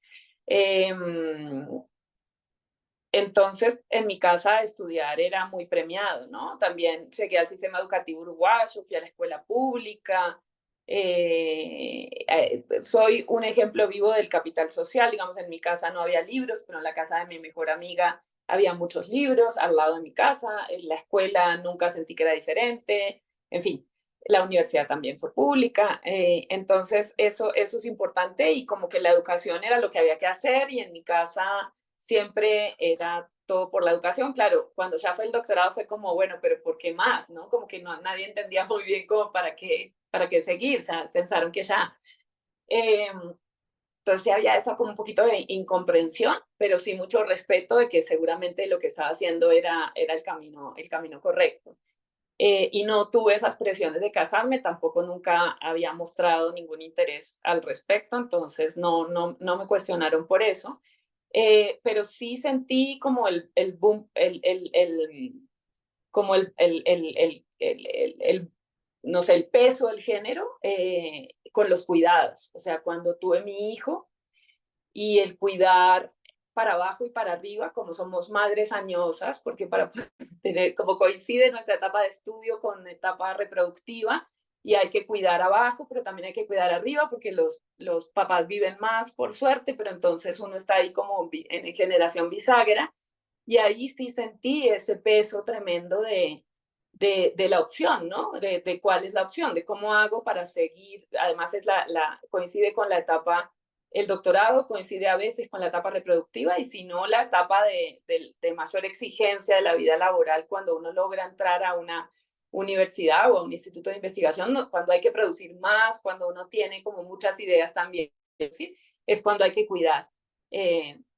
Entonces, en mi casa estudiar era muy premiado, ¿no? También llegué al sistema educativo uruguayo, fui a la escuela pública, soy un ejemplo vivo del capital social, digamos, en mi casa no había libros, pero en la casa de mi mejor amiga había muchos libros, al lado de mi casa, en la escuela nunca sentí que era diferente, en fin, la universidad también fue pública, entonces eso es importante y como que la educación era lo que había que hacer y en mi casa siempre era todo por la educación. Claro, cuando ya fue el doctorado fue como, bueno, pero ¿por qué más? ¿No? Como que no, nadie entendía muy bien como para qué seguir, o sea, pensaron que ya. Entonces había esa como un poquito de incomprensión, pero sí mucho respeto de que seguramente lo que estaba haciendo era el camino correcto. Y no tuve esas presiones de casarme, tampoco nunca había mostrado ningún interés al respecto, entonces no me cuestionaron por eso. Pero sí sentí como el boom, como no sé, el peso del género con los cuidados. O sea, cuando tuve mi hijo y el cuidar para abajo y para arriba, como somos madres añosas, porque para tener, como coincide nuestra etapa de estudio con la etapa reproductiva, y hay que cuidar abajo, pero también hay que cuidar arriba, porque los papás viven más, por suerte, pero entonces uno está ahí como en generación bisagra, y ahí sí sentí ese peso tremendo de la opción, ¿no? De cuál es la opción, de cómo hago para seguir, además coincide con la etapa, el doctorado coincide a veces con la etapa reproductiva y si no la etapa de mayor exigencia de la vida laboral cuando uno logra entrar a una universidad o a un instituto de investigación, cuando hay que producir más, cuando uno tiene como muchas ideas también, ¿sí? Es cuando hay que cuidar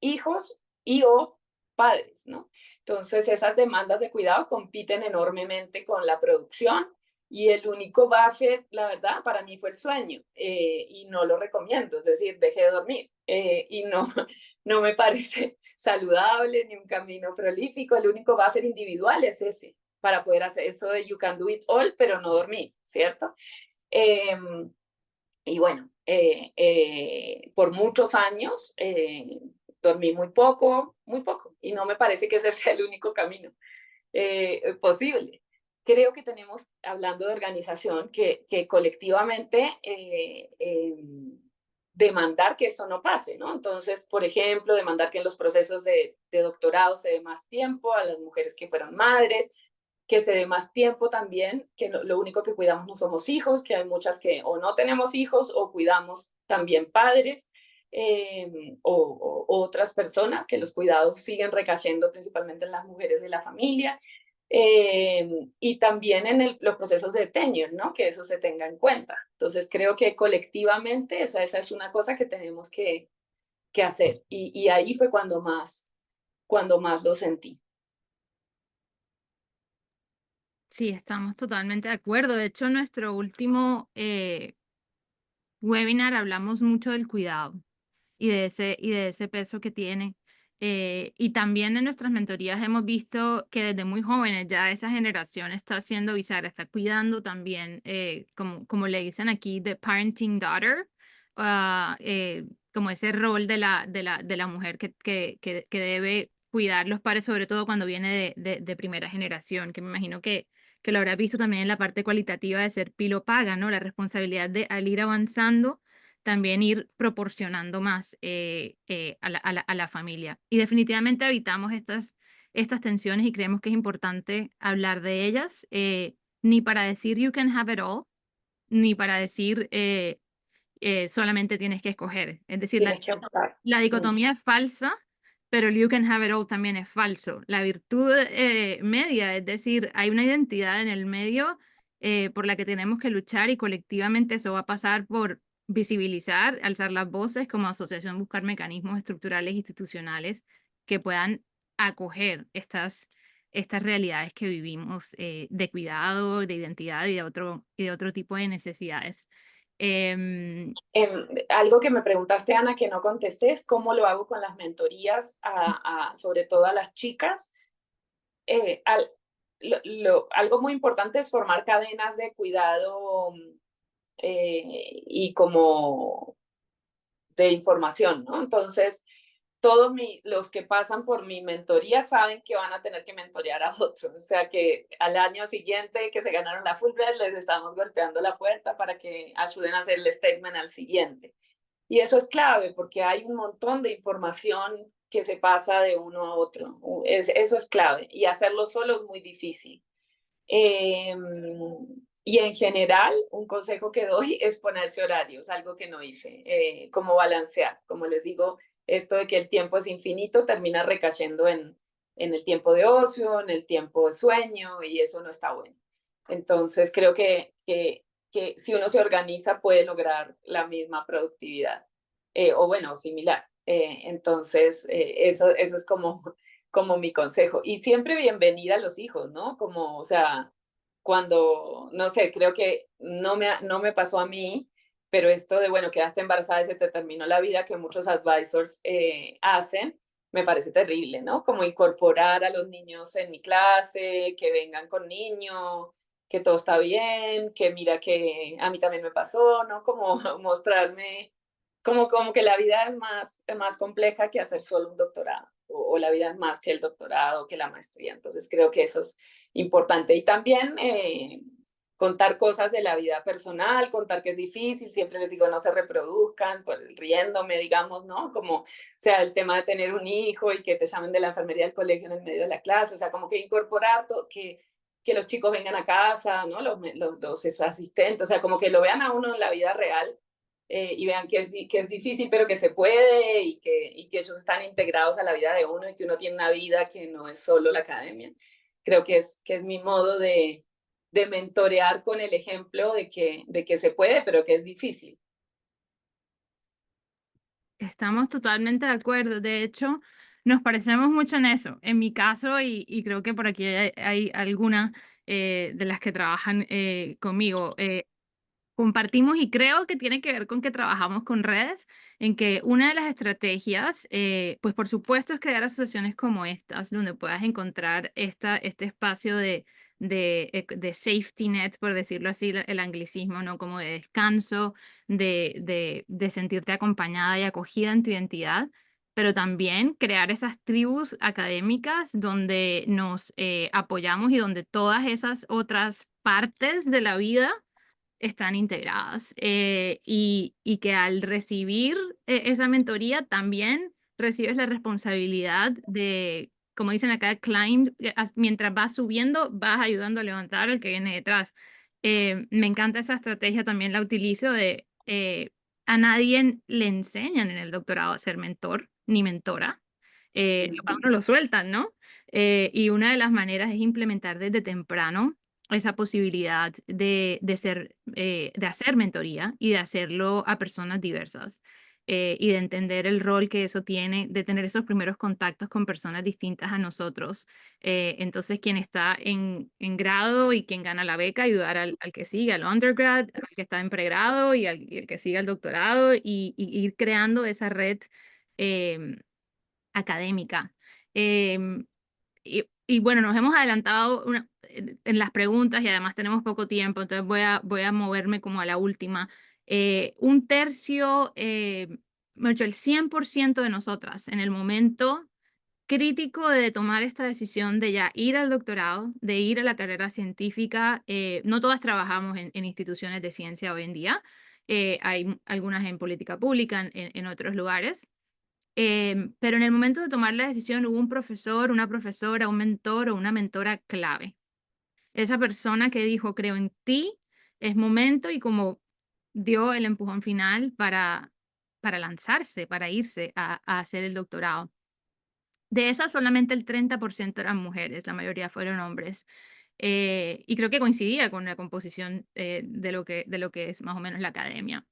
hijos y o padres, ¿no? Entonces esas demandas de cuidado compiten enormemente con la producción Y el único buffer, la verdad, para mí fue el sueño, y no lo recomiendo, es decir, dejé de dormir, y no, no me parece saludable ni un camino prolífico. El único buffer individual es ese, para poder hacer eso de you can do it all, pero no dormir, ¿cierto? Y bueno, por muchos años dormí muy poco, y no me parece que ese sea el único camino posible. Creo que tenemos, hablando de organización, que colectivamente demandar que esto no pase, ¿no? Entonces, por ejemplo, demandar que en los procesos de doctorado se dé más tiempo a las mujeres que fueron madres, que se dé más tiempo también, que lo único que cuidamos no somos hijos, que hay muchas que o no tenemos hijos o cuidamos también padres, o otras personas, que los cuidados siguen recayendo principalmente en las mujeres de la familia, y también en los procesos de tenure, ¿no? Que eso se tenga en cuenta. Entonces creo que colectivamente esa es una cosa que tenemos que hacer, y ahí fue cuando más lo sentí. Sí, estamos totalmente de acuerdo. De hecho, en nuestro último webinar hablamos mucho del cuidado y de ese peso que tiene. Y también en nuestras mentorías hemos visto que desde muy jóvenes ya esa generación está siendo bisagra, está cuidando también, como le dicen aquí, the parenting daughter, como ese rol de la mujer que debe cuidar los padres, sobre todo cuando viene de primera generación, que me imagino que lo habrás visto también en la parte cualitativa de ser pilo paga, ¿no? La responsabilidad de al ir avanzando también ir proporcionando más a la familia. Y definitivamente evitamos estas tensiones y creemos que es importante hablar de ellas, ni para decir you can have it all, ni para decir solamente tienes que escoger. Es decir, Tienes que optar. la dicotomía es falsa, pero el you can have it all también es falso. La virtud media, es decir, hay una identidad en el medio por la que tenemos que luchar y colectivamente eso va a pasar por visibilizar, alzar las voces como asociación, buscar mecanismos estructurales institucionales que puedan acoger estas realidades que vivimos de cuidado, de identidad y de otro tipo de necesidades. Algo que me preguntaste, Ana, que no contesté, es cómo lo hago con las mentorías, sobre todo a las chicas. Algo muy importante es formar cadenas de cuidado, y como de información, ¿no? Entonces, todos los que pasan por mi mentoría saben que van a tener que mentorear a otros. O sea, que al año siguiente que se ganaron la Fulbright, les estamos golpeando la puerta para que ayuden a hacer el statement al siguiente. Y eso es clave porque hay un montón de información que se pasa de uno a otro. Eso es clave. Y hacerlo solo es muy difícil. Y en general, un consejo que doy es ponerse horarios, algo que no hice, como balancear. Como les digo, esto de que el tiempo es infinito termina recayendo en el tiempo de ocio, en el tiempo de sueño, y eso no está bueno. Entonces, creo que si uno se organiza puede lograr la misma productividad, o bueno, similar. Entonces, eso es como mi consejo. Y siempre bienvenida a los hijos, ¿no? Como, o sea, cuando, no sé, creo que no me pasó a mí, pero esto de, bueno, quedaste embarazada y se te terminó la vida, que muchos advisors hacen, me parece terrible, ¿no? Como incorporar a los niños en mi clase, que vengan con niño, que todo está bien, que mira que a mí también me pasó, ¿no? Como mostrarme como que la vida es más compleja que hacer solo un doctorado, o la vida es más que el doctorado, que la maestría. Entonces creo que eso es importante. Y también contar cosas de la vida personal, contar que es difícil, siempre les digo no se reproduzcan, pues, riéndome, digamos, ¿no? Como, o sea, el tema de tener un hijo y que te llamen de la enfermería del colegio en el medio de la clase, o sea, como que incorporar que los chicos vengan a casa, ¿no? Los asistentes, o sea, como que lo vean a uno en la vida real, y vean que es difícil, pero que se puede, y que ellos están integrados a la vida de uno y que uno tiene una vida que no es solo la academia. Creo que es mi modo de mentorear con el ejemplo de que se puede, pero que es difícil. Estamos totalmente de acuerdo. De hecho, nos parecemos mucho en eso. En mi caso, y creo que por aquí hay algunas de las que trabajan conmigo, compartimos y creo que tiene que ver con que trabajamos con redes, en que una de las estrategias, pues por supuesto, es crear asociaciones como estas, donde puedas encontrar este espacio de safety net, por decirlo así, el anglicismo, ¿no? Como de descanso, de sentirte acompañada y acogida en tu identidad, pero también crear esas tribus académicas donde nos apoyamos y donde todas esas otras partes de la vida están integradas, y que al recibir esa mentoría también recibes la responsabilidad de, como dicen acá, climb, mientras vas subiendo, vas ayudando a levantar al que viene detrás. Me encanta esa estrategia, también la utilizo a nadie le enseñan en el doctorado a ser mentor ni mentora, a uno lo sueltan, ¿no? Y una de las maneras es implementar desde temprano esa posibilidad de hacer mentoría y de hacerlo a personas diversas, y de entender el rol que eso tiene, de tener esos primeros contactos con personas distintas a nosotros. Entonces, quien está en grado y quien gana la beca, ayudar al que sigue al undergrad, al que está en pregrado y el que sigue al doctorado, y ir creando esa red em, académica. Em, y bueno, nos hemos adelantado en las preguntas y además tenemos poco tiempo, entonces voy a moverme como a la última. Un tercio, mejor dicho, el 100% de nosotras en el momento crítico de tomar esta decisión de ya ir al doctorado, de ir a la carrera científica. No todas trabajamos en instituciones de ciencia hoy en día. Hay algunas en política pública, en otros lugares. Pero en el momento de tomar la decisión hubo un profesor, una profesora, un mentor o una mentora clave. Esa persona que dijo, creo en ti, es momento, y como dio el empujón final para lanzarse, para irse a hacer el doctorado. De esas solamente el 30% eran mujeres, la mayoría fueron hombres. Y creo que coincidía con la composición de lo que es más o menos la academia.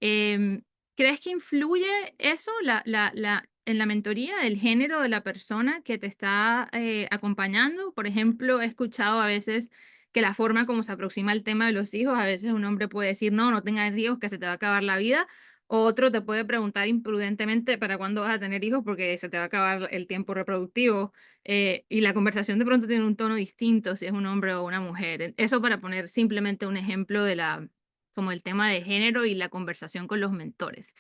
Em, ¿Crees que influye eso en la mentoría, el género de la persona que te está acompañando? Por ejemplo, he escuchado a veces que la forma como se aproxima el tema de los hijos, a veces un hombre puede decir, no, no tengas hijos, que se te va a acabar la vida. O otro te puede preguntar imprudentemente para cuándo vas a tener hijos porque se te va a acabar el tiempo reproductivo. Y la conversación de pronto tiene un tono distinto si es un hombre o una mujer. Eso para poner simplemente un ejemplo de como el tema de género y la conversación con los mentores.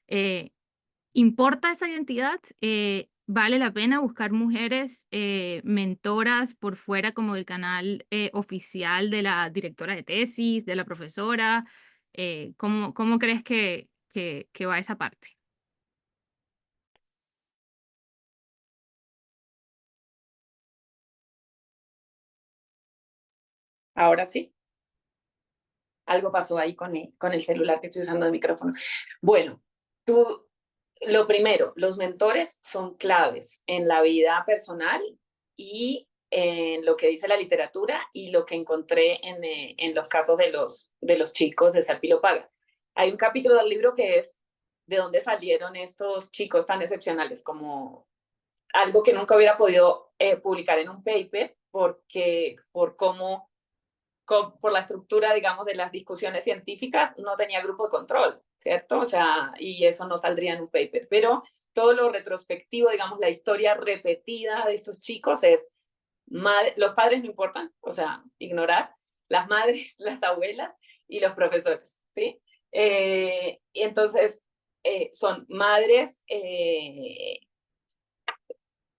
Eh, ¿Importa esa identidad? ¿Vale la pena buscar mujeres mentoras por fuera como del canal oficial de la directora de tesis, de la profesora? ¿Cómo crees que va esa parte? Ahora sí, algo pasó ahí con el celular que estoy usando de micrófono. Bueno, lo primero, los mentores son claves en la vida personal y en lo que dice la literatura y lo que encontré en los casos de los chicos de Serpilo Paga. Hay un capítulo del libro que es de dónde salieron estos chicos tan excepcionales, como algo que nunca hubiera podido publicar en un paper por cómo por la estructura, digamos, de las discusiones científicas, no tenía grupo de control, ¿cierto? O sea, y eso no saldría en un paper. Pero todo lo retrospectivo, digamos, la historia repetida de estos chicos es, los padres no importan, o sea, ignorar, las madres, las abuelas y los profesores, ¿sí? Y entonces, son madres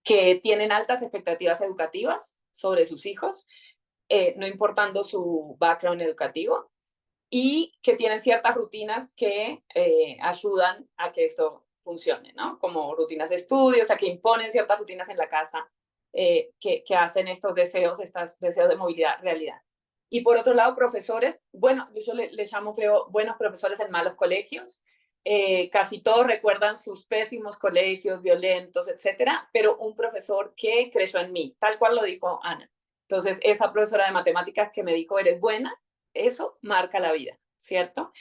que tienen altas expectativas educativas sobre sus hijos, no importando su background educativo, y que tienen ciertas rutinas que ayudan a que esto funcione, ¿no? Como rutinas de estudio, o sea, que imponen ciertas rutinas en la casa que hacen estos deseos de movilidad realidad. Y por otro lado, profesores, bueno, yo le llamo, creo, buenos profesores en malos colegios. Casi todos recuerdan sus pésimos colegios, violentos, etcétera, pero un profesor que creyó en mí, tal cual lo dijo Ana. Entonces, esa profesora de matemáticas que me dijo, eres buena, eso marca la vida, ¿cierto?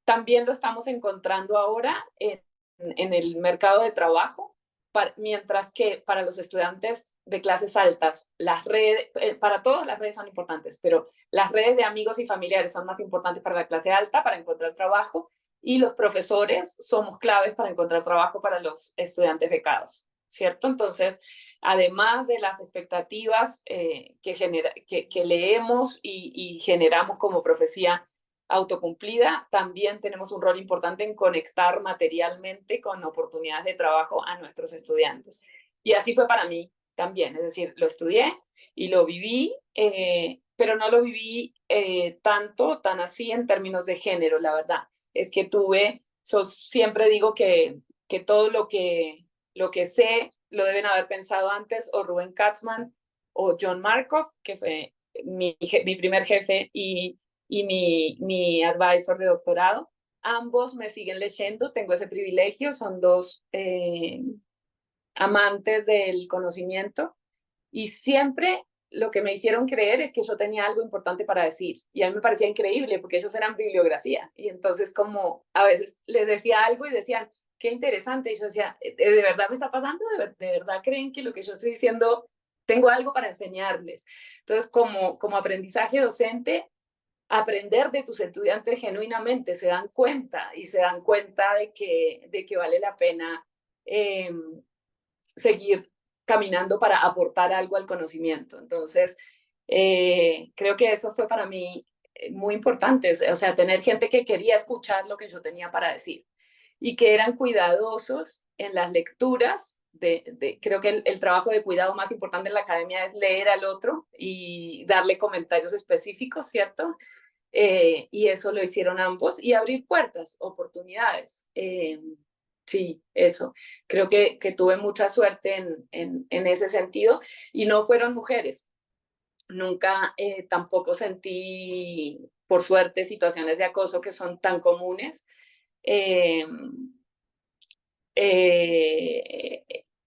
También lo estamos encontrando ahora en el mercado de trabajo. mientras que para los estudiantes de clases altas, las redes, para todos las redes son importantes, pero las redes de amigos y familiares son más importantes para la clase alta, para encontrar trabajo, y los profesores somos claves para encontrar trabajo para los estudiantes becados, ¿cierto? Entonces, además de las expectativas que leemos y generamos como profecía autocumplida, también tenemos un rol importante en conectar materialmente con oportunidades de trabajo a nuestros estudiantes. Y así fue para mí también, es decir, lo estudié y lo viví, pero no lo viví tan así en términos de género, la verdad. Es que siempre digo que todo lo que sé lo deben haber pensado antes o Rubén Katzman o John Markov, que fue mi primer jefe y mi advisor de doctorado. Ambos me siguen leyendo, tengo ese privilegio, son dos amantes del conocimiento y siempre lo que me hicieron creer es que yo tenía algo importante para decir y a mí me parecía increíble porque ellos eran bibliografía y entonces como a veces les decía algo y decían, qué interesante, y yo decía, ¿de verdad me está pasando? ¿De verdad creen que lo que yo estoy diciendo tengo algo para enseñarles? Entonces como aprendizaje docente, aprender de tus estudiantes genuinamente, se dan cuenta de que vale la pena seguir caminando para aportar algo al conocimiento. Entonces, creo que eso fue para mí muy importante, o sea, tener gente que quería escuchar lo que yo tenía para decir y que eran cuidadosos en las lecturas. Creo que el trabajo de cuidado más importante en la academia es leer al otro y darle comentarios específicos, ¿cierto? Y eso lo hicieron ambos y abrir puertas, oportunidades. Sí, eso. Creo que tuve mucha suerte en ese sentido y no fueron mujeres. Nunca tampoco sentí, por suerte, situaciones de acoso que son tan comunes.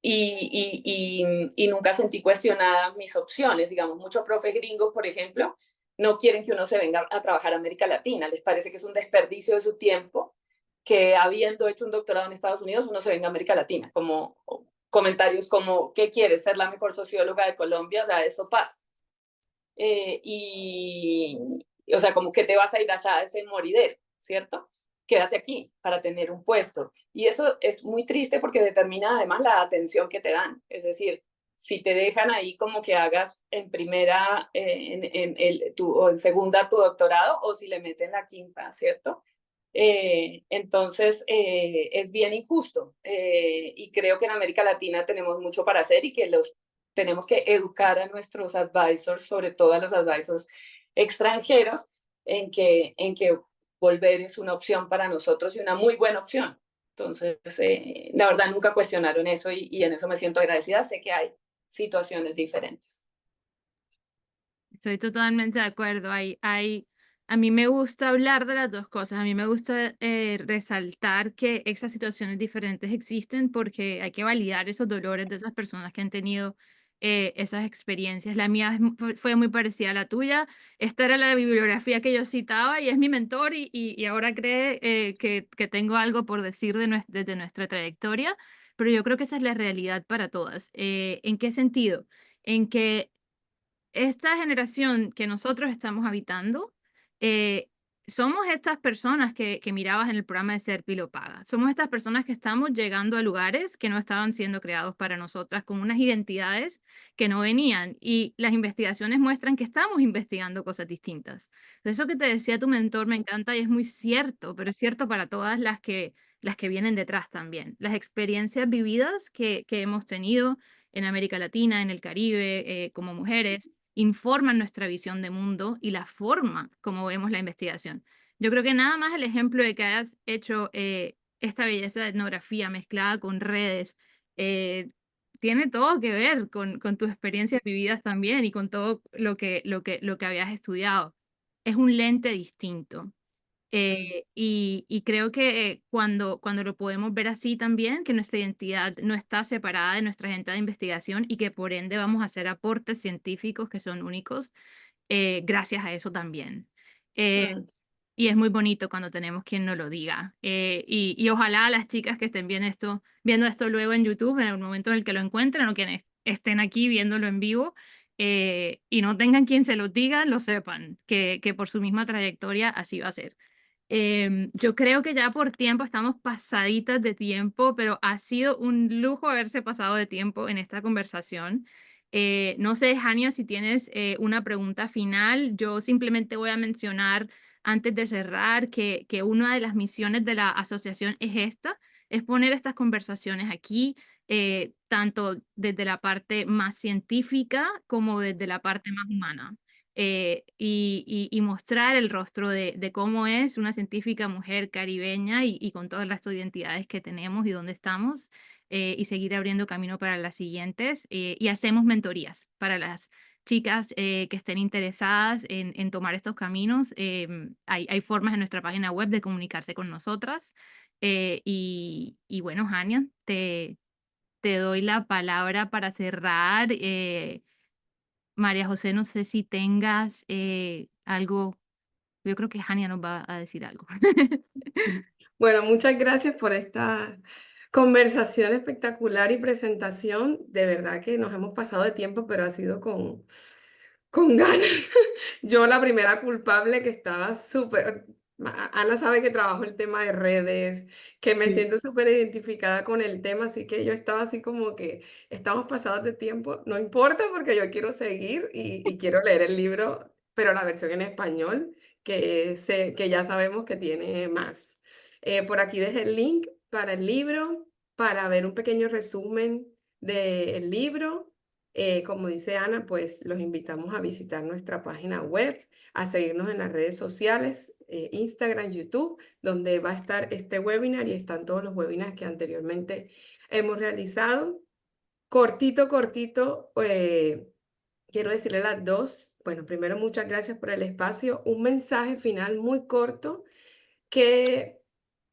Y nunca sentí cuestionadas mis opciones. Digamos, muchos profes gringos, por ejemplo, no quieren que uno se venga a trabajar a América Latina. Les parece que es un desperdicio de su tiempo que habiendo hecho un doctorado en Estados Unidos, uno se venga a América Latina. Como comentarios como, ¿qué quieres? ¿Ser la mejor socióloga de Colombia? O sea, eso pasa. O sea, como que te vas a ir allá a ese moridero, ¿cierto? Quédate aquí para tener un puesto. Y eso es muy triste porque determina además la atención que te dan. Es decir, si te dejan ahí como que hagas en primera o en segunda tu doctorado o si le meten la quinta, ¿cierto? Entonces, es bien injusto. Y creo que en América Latina tenemos mucho para hacer y que tenemos que educar a nuestros advisors, sobre todo a los advisors extranjeros, en que volver es una opción para nosotros y una muy buena opción. Entonces, la verdad, nunca cuestionaron eso y en eso me siento agradecida. Sé que hay situaciones diferentes. Estoy totalmente de acuerdo. A mí me gusta hablar de las dos cosas. A mí me gusta resaltar que esas situaciones diferentes existen porque hay que validar esos dolores de esas personas que han tenido esas experiencias. La mía fue muy parecida a la tuya. Esta era la bibliografía que yo citaba y es mi mentor y ahora cree que tengo algo por decir desde nuestra trayectoria, pero yo creo que esa es la realidad para todas. ¿En qué sentido? En que esta generación que nosotros estamos habitando, somos estas personas que mirabas en el programa de Ser Pilo Paga. Somos estas personas que estamos llegando a lugares que no estaban siendo creados para nosotras, con unas identidades que no venían. Y las investigaciones muestran que estamos investigando cosas distintas. Entonces, eso que te decía tu mentor me encanta y es muy cierto, pero es cierto para todas las que vienen detrás también. Las experiencias vividas que hemos tenido en América Latina, en el Caribe, como mujeres, informan nuestra visión de mundo y la forma como vemos la investigación. Yo creo que nada más el ejemplo de que hayas hecho esta belleza de etnografía mezclada con redes, tiene todo que ver con tus experiencias vividas también y con todo lo que habías estudiado. Es un lente distinto. Y creo que cuando lo podemos ver así también, que nuestra identidad no está separada de nuestra agenda de investigación y que por ende vamos a hacer aportes científicos que son únicos, gracias a eso también. y es muy bonito cuando tenemos quien nos lo diga. Y ojalá las chicas que estén viendo esto luego en YouTube, en el momento en el que lo encuentren, o quienes estén aquí viéndolo en vivo, y no tengan quien se los diga, lo sepan, que por su misma trayectoria así va a ser. Yo creo que ya por tiempo estamos pasaditas de tiempo, pero ha sido un lujo haberse pasado de tiempo en esta conversación. No sé, Hania, si tienes una pregunta final. Yo simplemente voy a mencionar antes de cerrar que una de las misiones de la asociación es esta, es poner estas conversaciones aquí, tanto desde la parte más científica como desde la parte más humana. Y mostrar el rostro de cómo es una científica mujer caribeña y con todo el resto de identidades que tenemos y dónde estamos, y seguir abriendo camino para las siguientes. Y hacemos mentorías para las chicas que estén interesadas en tomar estos caminos. Hay formas en nuestra página web de comunicarse con nosotras. Y bueno, Hania, te doy la palabra para cerrar. María José, no sé si tengas algo, yo creo que Hania nos va a decir algo. Bueno, muchas gracias por esta conversación espectacular y presentación. De verdad que nos hemos pasado de tiempo, pero ha sido con ganas. Yo la primera culpable que estaba súper... Ana sabe que trabajo el tema de redes, que me Sí. siento súper identificada con el tema, así que yo estaba así como que estamos pasados de tiempo, no importa porque yo quiero seguir y quiero leer el libro, pero la versión en español, que ya sabemos que tiene más. Por aquí dejé el link para el libro, para ver un pequeño resumen del libro. Como dice Ana, pues los invitamos a visitar nuestra página web, a seguirnos en las redes sociales, Instagram, YouTube, donde va a estar este webinar y están todos los webinars que anteriormente hemos realizado. Cortito, cortito, quiero decirle a las dos, bueno, primero muchas gracias por el espacio, un mensaje final muy corto que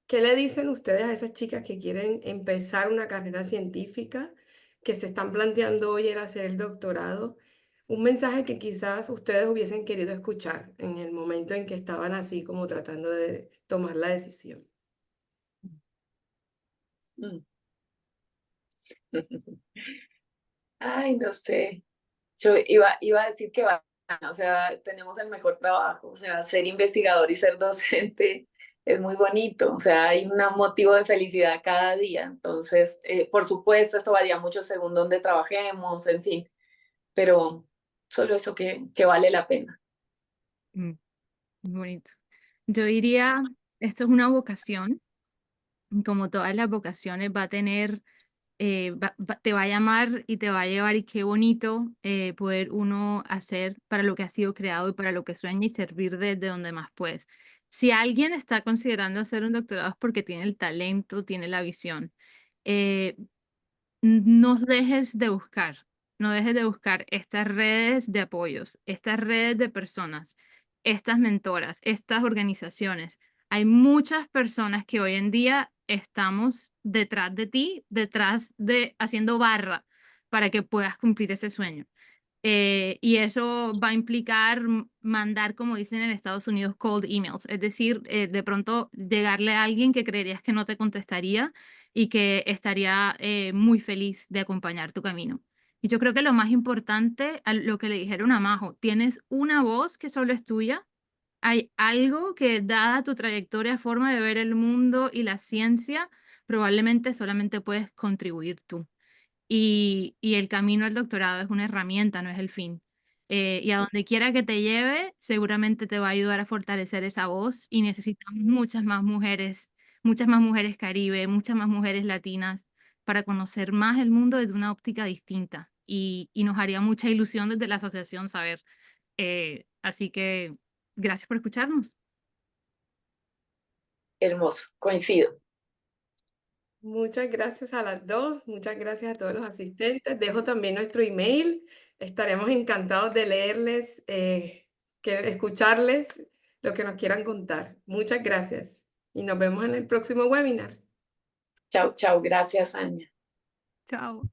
¿qué le dicen ustedes a esas chicas que quieren empezar una carrera científica, que se están planteando hoy el hacer el doctorado? Un mensaje que quizás ustedes hubiesen querido escuchar en el momento en que estaban así como tratando de tomar la decisión. Mm. Ay, no sé. Yo iba a decir que va, o sea, tenemos el mejor trabajo, o sea, ser investigador y ser docente es muy bonito, o sea, hay un motivo de felicidad cada día. Entonces, por supuesto, esto varía mucho según dónde trabajemos, en fin, pero solo eso que vale la pena. Mm, muy bonito. Yo diría, esto es una vocación, y como todas las vocaciones va a tener, te va a llamar y te va a llevar, y qué bonito poder uno hacer para lo que ha sido creado y para lo que sueña y servir desde donde más puedes. Si alguien está considerando hacer un doctorado es porque tiene el talento, tiene la visión. Eh, no dejes de buscar, no dejes de buscar estas redes de apoyos, estas redes de personas, estas mentoras, estas organizaciones. Hay muchas personas que hoy en día estamos detrás de ti, detrás de haciendo barra para que puedas cumplir ese sueño. Y eso va a implicar mandar, como dicen en Estados Unidos, cold emails, es decir, de pronto llegarle a alguien que creerías que no te contestaría y que estaría muy feliz de acompañar tu camino. Y yo creo que lo más importante, lo que le dijeron a Majo, tienes una voz que solo es tuya, hay algo que, dada tu trayectoria, forma de ver el mundo y la ciencia, probablemente solamente puedes contribuir tú. Y el camino al doctorado es una herramienta, no es el fin. Y a donde quiera que te lleve, seguramente te va a ayudar a fortalecer esa voz, y necesitamos muchas más mujeres Caribe, muchas más mujeres latinas para conocer más el mundo desde una óptica distinta. Y nos haría mucha ilusión desde la asociación saber. Así que gracias por escucharnos. Hermoso, coincido. Muchas gracias a las dos, muchas gracias a todos los asistentes. Dejo también nuestro email. Estaremos encantados de leerles, escucharles lo que nos quieran contar. Muchas gracias y nos vemos en el próximo webinar. Chao, chao, gracias, Anya. Chao.